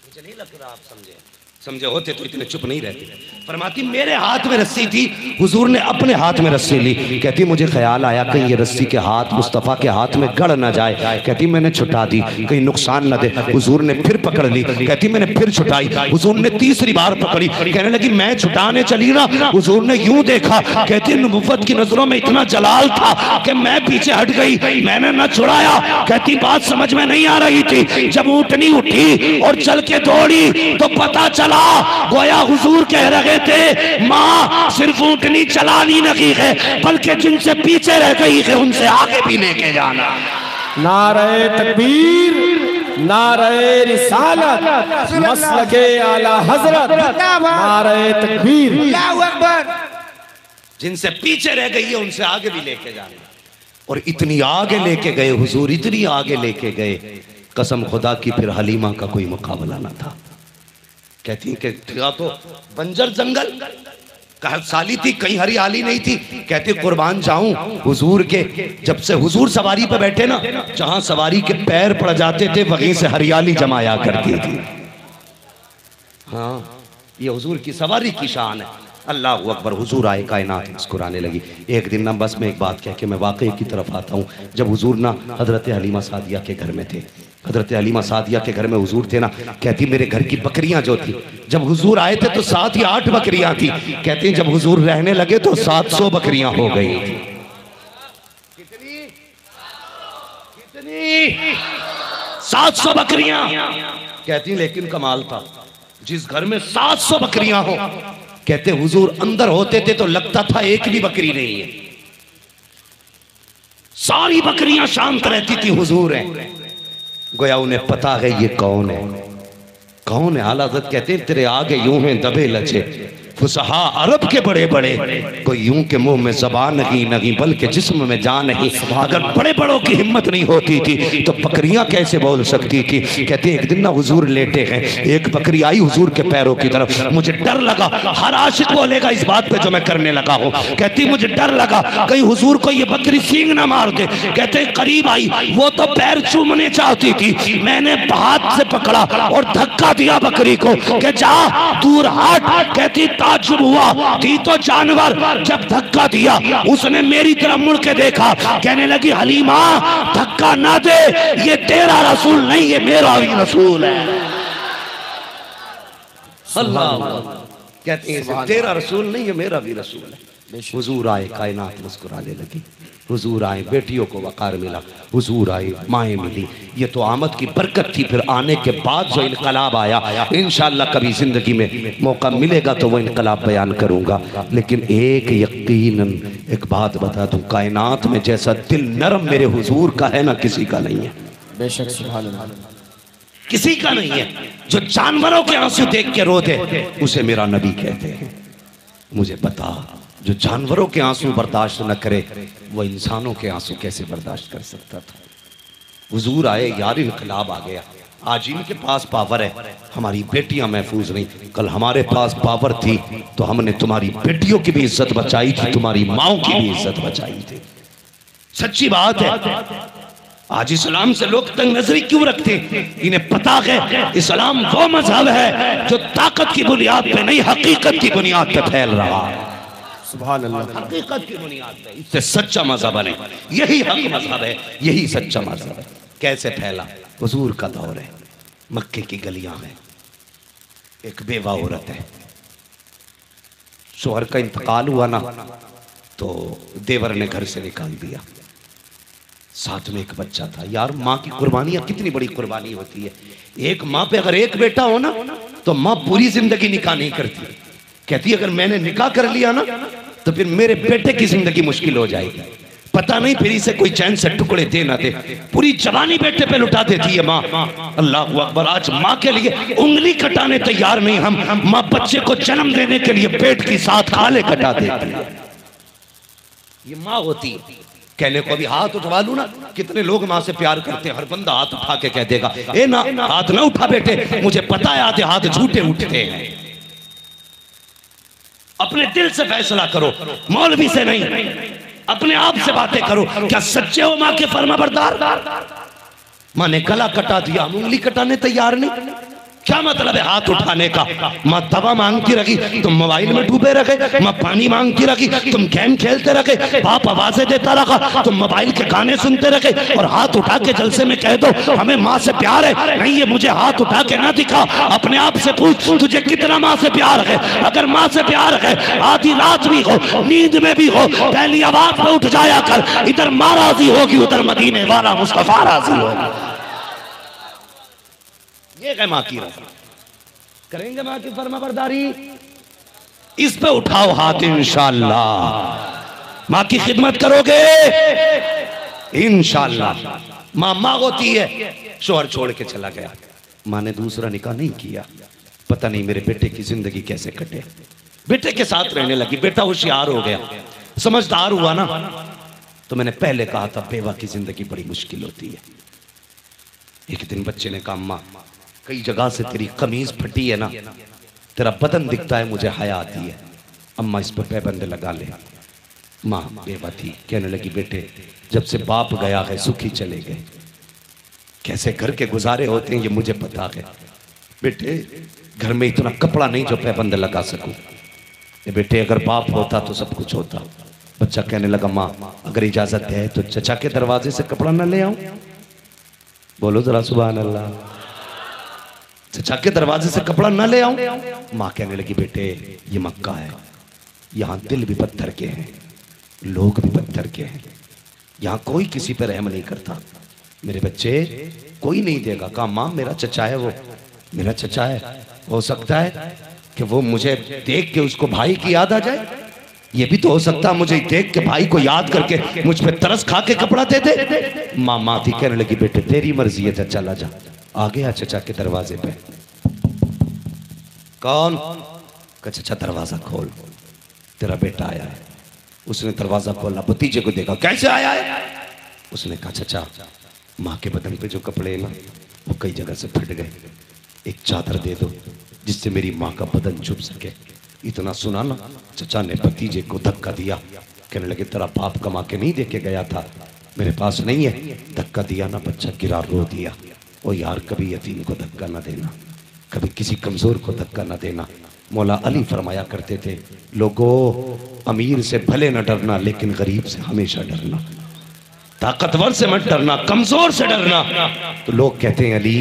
मुझे नहीं लग रहा आप समझे, समझे होते तो इतने चुप नहीं रहते। फरमाती मेरे हाथ में रस्सी थी, हुजूर ने अपने हाथ में रस्सी ली। कहती मुझे ख्याल आया कहीं ये रस्सी के हाथ मुस्तफ़ा के हाथ में गड़ ना जाए। कहती मैंने छुटा दी कहीं नुकसान न दे। हुजूर ने फिर पकड़ ली। कहती मैंने फिर छुटाई, हुजूर ने तीसरी बार पकड़ी। कहने लगी मैं छुटाने चली ना, हुजूर ने यूं देखा। कहती नबुव्वत की नजरों में इतना जलाल था कि मैं पीछे हट गई, मैंने न छुड़ाया। कहती बात समझ में नहीं आ रही थी, जब ऊँटनी उठी और चल के दौड़ी तो पता चला गोया हुजूर कह रहे थे माँ सिर्फ ऊँटनी चलानी नहीं है बल्कि जिनसे पीछे रह गई है उनसे आगे भी लेके जाना। नारे तकबीर, नारे रिसालत, मसलके आला हजरत, नारे तकबीर, जिनसे पीछे रह गई है उनसे आगे भी लेके जाना। और इतनी आगे लेके गए हुजूर, इतनी आगे लेके गए, कसम खुदा की फिर हलीमा का कोई मुकाबला ना था। कहती है कि तो बंजर जंगल, कहा साली थी, कहीं हरियाली नहीं थी। कहते कुर्बान जाऊं हुजूर के, जब से हुजूर सवारी पे बैठे ना, जहां सवारी के पैर पड़ जाते थे वहीं से हरियाली जमाया करती थी। हाँ, ये हुजूर की सवारी की शान है। अल्लाह अकबर। हुजूर आए, कायनात मुस्कुराने लगी। एक दिन ना बस में एक बात कह के मैं वाकई की तरफ आता हूँ। जब हुजूर ना हजरत हलीमा सादिया के घर में थे, हजरत हलीमा सादिया के घर में हुजूर थे ना, कहती मेरे घर की बकरियां जो थी, जब हुजूर आए थे तो 7 या 8 बकरियां थी। कहती जब हुजूर रहने लगे तो 700 बकरियां हो गई थी। कितनी 700 बकरियां। कहती लेकिन कमाल था, जिस घर में 700 बकरियां हो, कहते हुजूर अंदर होते थे तो लगता था एक भी बकरी नहीं है, सारी बकरियां शांत रहती थी। हुजूर है, गोया उन्हें पता है ये कौन है, कौन है। आला हज़रत कहते हैं तेरे आगे यूं हैं दबे लचे फुसहा अरब के बड़े बड़े, कोई यूं के मुंह में ज़बान नहीं नहीं बल्कि जिस्म में जान नहीं। अगर बड़े बड़ों की हिम्मत नहीं होती थी तो बकरियां कैसे बोल सकती थी। कहते एक दिन ना हुजूर लेटे हैं, एक बकरी आई हुजूर के पैरों की तरफ, मुझे डर लगा, हर आशिक बोलेगा इस बात पे जो मैं करने लगा हूँ। कहती मुझे डर लगा कहीं हुजूर को ये बकरी सींग ना मार दे। कहते करीब आई, वो तो पैर चूमने चाहती थी, मैंने हाथ से पकड़ा और धक्का दिया बकरी को कि जा दूर हट। कहती ताज्जुब हुआ, थी तो जानवर, जब धक्का दिया उसने मेरी तरफ मुड़ के देखा, कहने लगी हलीमा धक्का ना दे, ये तेरा रसूल नहीं, ये मेरा भी रसूल है। अल्लाह कहती है तेरा रसूल नहीं, ये मेरा भी रसूल है। हुजूर आए, कायनात मुस्कुराने लगी। हुजूर आए, बेटियों को वकार मिला। हुजूर आए, माएँ मिली। ये तो आमद की बरकत थी। फिर आने के बाद जो इनकलाब आया, इंशाअल्लाह कभी जिंदगी में मौका मिलेगा तो वो इनकलाब बयान करूंगा। लेकिन एक यकीनन एक बात बता दूं, कायनात में जैसा दिल नरम मेरे हुजूर का है ना, किसी का नहीं है। बेशक सुभान अल्लाह, किसी का नहीं है। जो जानवरों के आंसू देख के रो दे उसे मेरा नबी कहते हैं। मुझे बता, जो जानवरों के आंसू बर्दाश्त न करे वो इंसानों के आंसू कैसे बर्दाश्त कर सकता था। हुजूर आए, यार इनकलाब आ गया। आज इनके पास पावर है, हमारी बेटियां महफूज नहीं। कल हमारे पास पावर थी तो हमने तुम्हारी बेटियों की भी इज्जत बचाई थी, तुम्हारी माओ की भी इज्जत बचाई थी। सच्ची बात है। आज इस्लाम से लोग तंग नजरी क्यों रखते हैं? इन्हें पता है इस्लाम वो मजहब है जो ताकत की बुनियाद पे नहीं, हकीकत की बुनियाद पे फैल रहा है। सुभान अल्लाह, हकीकत की बुनियाद पे। इससे सच्चा मजहब है, यही हक मजहब है, यही सच्चा मजहब है। कैसे फैला? हुजूर का दौर है, मक्के की गलियां में एक बेवा औरत है, शोहर का इंतकाल हुआ ना तो देवर ने घर से निकाल दिया, साथ में एक बच्चा था। यार माँ की कुर्बानियां कितनी बड़ी कुर्बानी होती है। एक माँ पे अगर एक बेटा हो ना तो माँ पूरी जिंदगी निकाह नहीं करती। कहती अगर मैंने निकाह कर लिया ना तो फिर मेरे बेटे की जिंदगी मुश्किल हो जाएगी। पता नहीं फिर इसे कोई चैन से टुकड़े दे ना दे, पूरी जवानी बेटे पे लुटा देती है माँ। अल्लाह अकबर। आज माँ के लिए उंगली कटाने तैयार नहीं हम, माँ बच्चे को जन्म देने के लिए पेट की 7 खाले कटा देती है। ये माँ होती है। कहने को भी हाथ उठवा लूं ना, कितने लोग माँ से प्यार करते हैं। हर बंदा हाथ उठा के कह देगा ए ना हाथ ना उठा बेटे, मुझे पता है आधे हाथ झूठे उठते हैं। अपने दिल से फैसला करो, मौलवी से नहीं, अपने आप से बातें करो। क्या सच्चे हो माँ के फरमाबरदार? माँ ने गला कटा दिया, उंगली कटाने तैयार नहीं। क्या मतलब है हाथ उठाने का? माँ दवा मांगती रही, तुम मोबाइल में डूबे रखे। माँ पानी मांगती रही, तुम गेम खेलते रखे। बाप आवाजें देता रहा, तुम मोबाइल के गाने सुनते रखे। और हाथ उठा के जलसे में कह दो हमें माँ से प्यार है। नहीं, ये मुझे हाथ उठा के ना दिखा। अपने आप से पूछ तुझे कितना माँ से प्यार है। अगर माँ से प्यार है, आधी रात भी हो, नींद में भी हो, पहली आवाज में उठ जाया कर। इधर माँ राजी होगी, उधर मदीने वाला मुस्तफा राजी होगा। ये है माँ की रज़ा। करेंगे माँ की फरमाबरदारी, इस पे उठाओ हाथ इंशाअल्लाह। माँ की खिदमत करोगे इंशाअल्लाह। माँ माँ होती है। शोहर छोड़ के चला गया, माँ ने दूसरा निकाह नहीं किया। पता नहीं मेरे बेटे की जिंदगी कैसे कटे। बेटे के साथ रहने लगी। बेटा होशियार हो गया, समझदार हुआ ना। तो मैंने पहले कहा था बेवा की जिंदगी बड़ी मुश्किल होती है। एक दिन बच्चे ने कहा माँ कई जगह से तेरी कमीज फटी है ना, तेरा बदन दिखता है, मुझे हया आती है। अम्मा इस पर पैबंद लगा ले। माँ बेवा थी, कहने लगी बेटे जब से बाप गया है सुखी चले गए, कैसे घर के गुजारे होते हैं ये मुझे पता है। बेटे घर में इतना कपड़ा नहीं जो पैबंद लगा सकूं। बेटे अगर बाप होता तो सब कुछ होता। बच्चा कहने लगा माँ अगर इजाजत है तो चचा के दरवाजे से कपड़ा ना ले आऊं? बोलो जरा सुभान अल्लाह। चचा के दरवाजे से कपड़ा ना ले आऊं? माँ कहने लगी बेटे ये मक्का है, यहाँ दिल भी पत्थर के हैं, लोग भी पत्थर के हैं, यहाँ कोई किसी पर रहम नहीं करता। मेरे बच्चे कोई नहीं देगा। कहा माँ मेरा चचा है, वो मेरा चचा है, हो सकता है कि वो मुझे देख के उसको भाई की याद आ जाए, ये भी तो हो सकता है मुझे देख के भाई को याद करके मुझ पे तरस खा के कपड़ा दे दे। माँ थी, कहने लगी बेटे तेरी मर्जी है, चला जा। आ गया चचा के दरवाजे पे। कौन? का चचा दरवाजा खोल, तेरा बेटा आया है। उसने दरवाजा खोला, भतीजे को देखा, कैसे आया है? उसने कहा चचा माँ के बदन पे जो कपड़े ना वो कई जगह से फट गए, एक चादर दे दो जिससे मेरी माँ का बदन छुप सके। इतना सुना ना, चचा ने भतीजे को धक्का दिया। कहने लगे तेरा बाप कमा के नहीं दे के गया था, मेरे पास नहीं है। धक्का दिया ना, बच्चा गिरा, रो दिया। ओ यार कभी यतीम को धक्का ना देना, कभी किसी कमजोर को धक्का ना देना। मौला अली फरमाया करते थे लोगों अमीर से भले न डरना लेकिन गरीब से हमेशा डरना, ताकतवर से मत डरना, कमजोर से डरना। तो लोग कहते हैं अली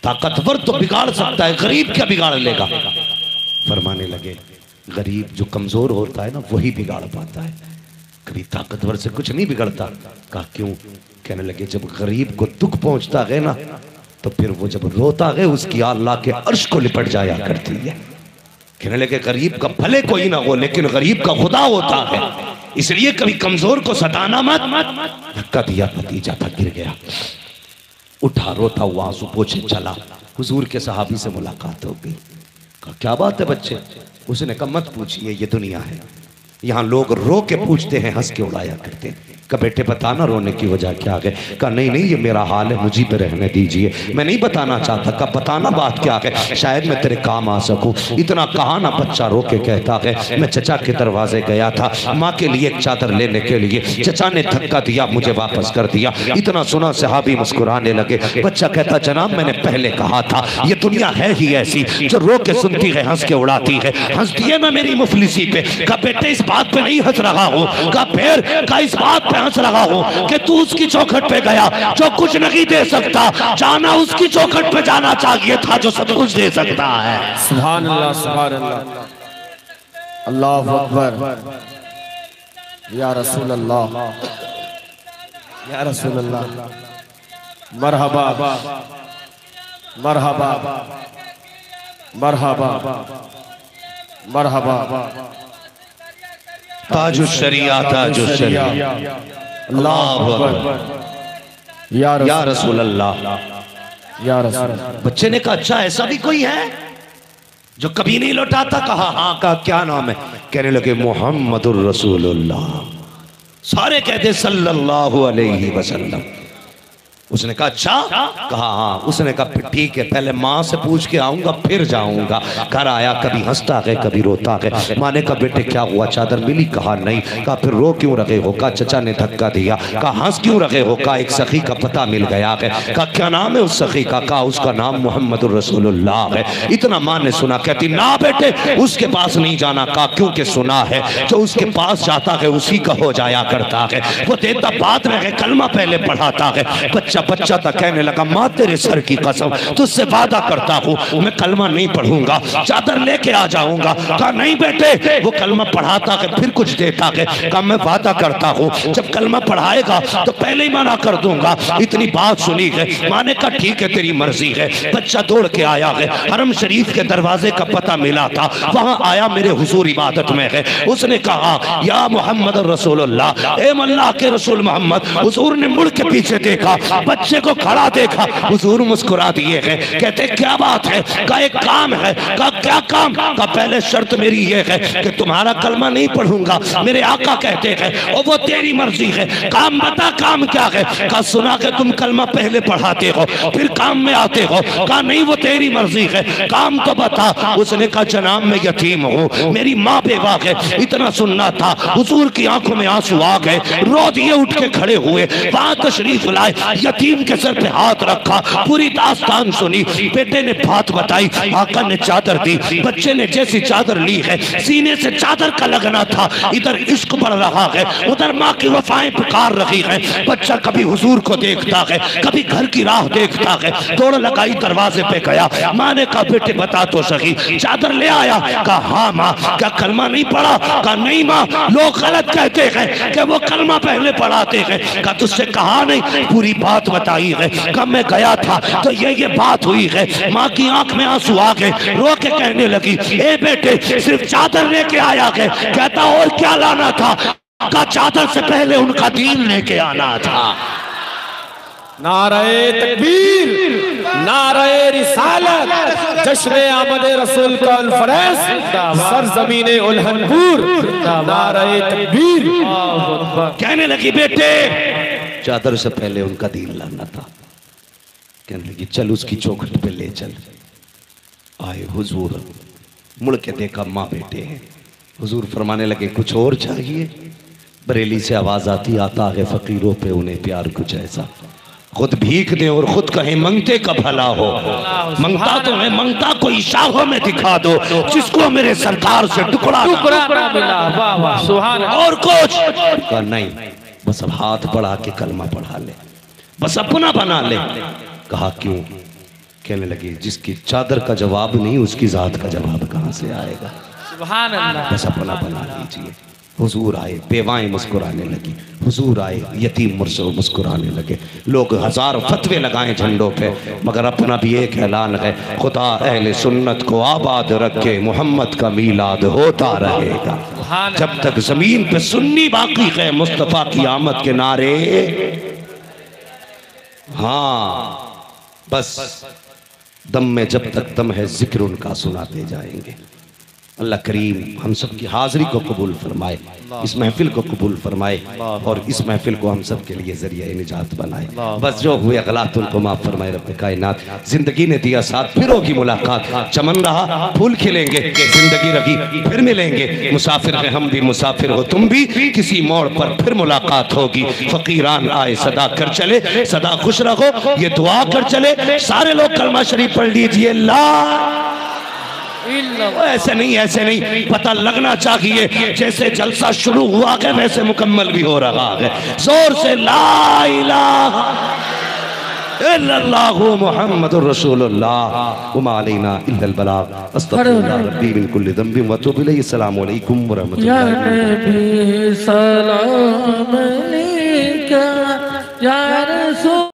ताकतवर तो बिगाड़ सकता है, गरीब क्या बिगाड़ लेगा? फरमाने लगे गरीब जो कमजोर होता है ना वही बिगाड़ पाता है, कभी ताकतवर से कुछ नहीं बिगड़ता। कहा क्यों? कहने लगे जब गरीब को दुख पहुंचता है ना तो फिर वो जब रोता है उसकी अल्लाह के अर्श को लिपट जाया करती है। कहने लगे गरीब का भले कोई ना हो लेकिन गरीब का खुदा होता है, इसलिए कभी कमजोर को सताना मत। धक्का दिया, भतीजा था, गिर गया, उठा, रोता हुआ आंसू पोछे चला। हुजूर के सहाबी से मुलाकात हो गई। कहा क्या बात है बच्चे? उसने कहा मत पूछिए, ये दुनिया है, यहाँ लोग रो के पूछते हैं, हंस के उड़ाया करते हैं। कहा बेटे बताना रोने की वजह क्या है? कहा नहीं नहीं ये मेरा हाल है, मुझे पे रहने दीजिए, मैं नहीं बताना चाहता। कहा बताना बात क्या है, शायद मैं तेरे काम आ सकूं। इतना कहा ना, बच्चा रो के कहता है मैं चचा के दरवाजे गया था माँ के लिए एक चादर लेने के लिए, चचा ने धक्का दिया, मुझे वापस कर दिया। इतना सुना सहाबी मुस्कुराने लगे। बच्चा कहता जनाब मैंने पहले कहा था ये दुनिया है ही ऐसी जो रो के सुनती है, हंस के उड़ाती है। हंस दिए ना मेरी मुफलिसी पे। कहा बेटे इस बात पे नहीं हंस रहा हूँ। कहा फिर? कहा इस बात पे हंस रहा हूँ कि तू उसकी चौखट पे गया जो कुछ नहीं दे सकता, जाना उसकी चौखट पे जाना चाहिए था जो सब कुछ दे सकता है। सुभान अल्लाह, सुभान अल्लाह, अल्लाहु अकबर, या रसूल अल्लाह, या रसूल अल्लाह, मरहबा मरहबा मरहबा मरहबा। ताजुश शरिया, ताजुश शरिया, अल्लाहु अकबर, या रसूल अल्लाह, या रसूल। बच्चे ने कहा अच्छा ऐसा भी कोई है जो कभी नहीं लौटाता? कहा हाँ। कहा क्या नाम है? कहने लगे मोहम्मदुर रसूलुल्लाह। सारे कहते सल्लल्लाहु अलैहि वसल्लम। उसने कहा अच्छा? कहा हाँ। उसने कहा फिर ठीक है, पहले माँ से पूछ के आऊंगा फिर जाऊंगा। घर आया, कभी हंसता है कभी रोता है। माँ ने कहा बेटे क्या हुआ, चादर मिली? कहा नहीं। कहा फिर रो क्यों रहे हो? कहा चचा ने धक्का दिया। कहा हंस क्यों रहे हो? कहा एक सखी का पता मिल गया है। कहा क्या नाम है उस सखी का? कहा उसका नाम मोहम्मदुर रसूलुल्लाह है। इतना माँ ने सुना, कहती ना बेटे उसके पास नहीं जाना। कहा क्योंकि सुना है जो उसके पास जाता है उसी का हो जाया करता है, वो देता बाद में कलमा पहले पढ़ाता है। बच्चा था, कहने लगा माँ तेरे सर की कसम तुझसे वादा करता हूँ मैं कलमा नहीं पढ़ूंगा, चादर लेके आ जाऊंगा। कहा नहीं बेटे वो कलमा पढ़ाता है फिर कुछ देता है। कहा मैं वादा करता हूँ जब कलमा पढ़ाएगा तो पहले ही मना कर दूंगा। इतनी बात सुनी है। माँ ने कहा ठीक है तेरी मर्जी है। बच्चा दौड़ के आया है, हरम शरीफ के दरवाजे का पता मिला था, वहां आया, मेरे हुजूर इबादत में है। उसने कहा या मोहम्मद रसूलुल्लाह, ए अल्लाह के रसूल मोहम्मद। हुजूर ने मुड़ के पीछे देखा, बच्चे को खड़ा देखा, हुजूर मुस्कुरा दिए हैं। कहते क्या बात है? का एक काम है। का क्या काम? का पहले शर्त मेरी ये है कि तुम्हारा कलमा नहीं पढ़ूंगा, मेरे आका कहते हैं, और वो तेरी मर्जी है। काम बता, काम क्या है? का सुना के तुम कलमा पहले पढ़ाते हो फिर काम में आते हो। का नहीं, वो तेरी मर्जी है, काम तो बता। उसने कहा जनाब मैं यतीम हूँ, मेरी माँ बेवा है। इतना सुनना था, हुजूर की आंखों में आंसू आ गए, रो दिए, उठ के खड़े हुए, वहां तशरीफ लाए, यतीम के सर पे हाथ रखा, पूरी दास्तान सुनी। बेटे ने बात बताई, आका ने चादर दी, बच्चे ने जैसी चादर ली है, सीने से चादर का लगना था। इधर इश्क बढ़ रहा है, उधर माँ की वफाएं पुकार रही है। बच्चा कभी हुजूर को देखता है, कभी घर की राह देखता है। दौड़ लगाई, दरवाजे पे गया। माँ ने कहा बेटे बता तो सही, चादर ले आया? कहा हाँ माँ। क्या कलमा नहीं पढ़ा? कहा नहीं माँ, लोग गलत कहते हैं कि वो कलमा पहले पढ़ाते हैं। कहा तुझसे कहा नहीं, पूरी बात बताई है। कहा मैं गया था तो ये बात हुई है। माँ की आंख में आंसू आ गए, रो के कहने लगी ए बेटे सिर्फ चादर लेके आया है? कहता और क्या लाना था? कहा चादर से पहले उनका दीन लेके आना था। नारे तकबीर, नारे रिसालत, जश्न आमद रसूल का अल-फरस, सरजमीने उल्हनपुर, नारे तकबीर। कहने लगी बेटे चादर से पहले उनका दीन लाना था। कहने लगी चल उसकी चौखट पे ले चल। आए हुजूर, मुड़ के देखा माँ बेटे हैं। हुजूर फरमाने लगे कुछ और चाहिए? बरेली से आवाज आती, आता है फकीरों पे उन्हें प्यार कुछ ऐसा, खुद भीख दे और खुद कहे मंगते का भला हो। मंगता तो है, मंगता को इशारों में दिखा दो, जिसको मेरे सरकार से टुकड़ा टुकड़ा मिला। वाह वाह, सुभान अल्लाह। और कुछ कहा नहीं, बस अब हाथ बढ़ा के कलमा पढ़ा ले, बस अपना बना ले। कहा क्यों? कहने लगे जिसकी चादर का जवाब नहीं उसकी जात का जवाब कहां से आएगा? सुभान अल्लाह। बस अपना बना लीजिए। हुजूर आए, बेवाएं मुस्कुराने लगी। हुजूर आए, यतीम मुस्कुराने लगे। लोग हजार फतवे लगाए झंडों पे, मगर अपना भी एक ऐलान है, खुदा अहले सुन्नत को आबाद रखे, मोहम्मद का मीलाद होता रहेगा। जब तक जमीन पे सुन्नी बाकी है, मुस्तफा की आमद के नारे। हाँ बस दम में जब तक दम है जिक्र उनका सुनाते जाएंगे। अल्लाह करीम हम सब की हाजिरी को कबूल फरमाए, इस महफिल को कबूल फरमाए और इस महफिल को हम सब के लिए जरिया निजात बनाए। बस जो हुए गलत उनको माफ फरमाए रब्बे कायनात। जिंदगी ने दिया साथ, फिर होगी मुलाकात। चमन रहा फूल खिलेंगे, जिंदगी रही फिर मिलेंगे। मुसाफिर है हम भी, मुसाफिर हो तुम भी, किसी मोड़ पर फिर मुलाकात होगी। फकीरान आए सदा कर चले, सदा खुश रहो ये दुआ कर चले। सारे लोग कलमा शरीफ पढ़ लीजिए। ऐसे नहीं, पता लगना चाहिए जैसे जलसा शुरू हुआ है वैसे मुकम्मल भी हो रहा है। जोर से ला इलाहा इल्लल्लाहु मुहम्मदुर रसूलुल्लाह वमा अलैना इल्लल बलाग। अस्तगफिरुल्लाह रब्बी मिन कुल्ली ज़ंबिन व अतूबु इलैहि। अस्सलामु अलैकुम व रहमतुल्लाहि।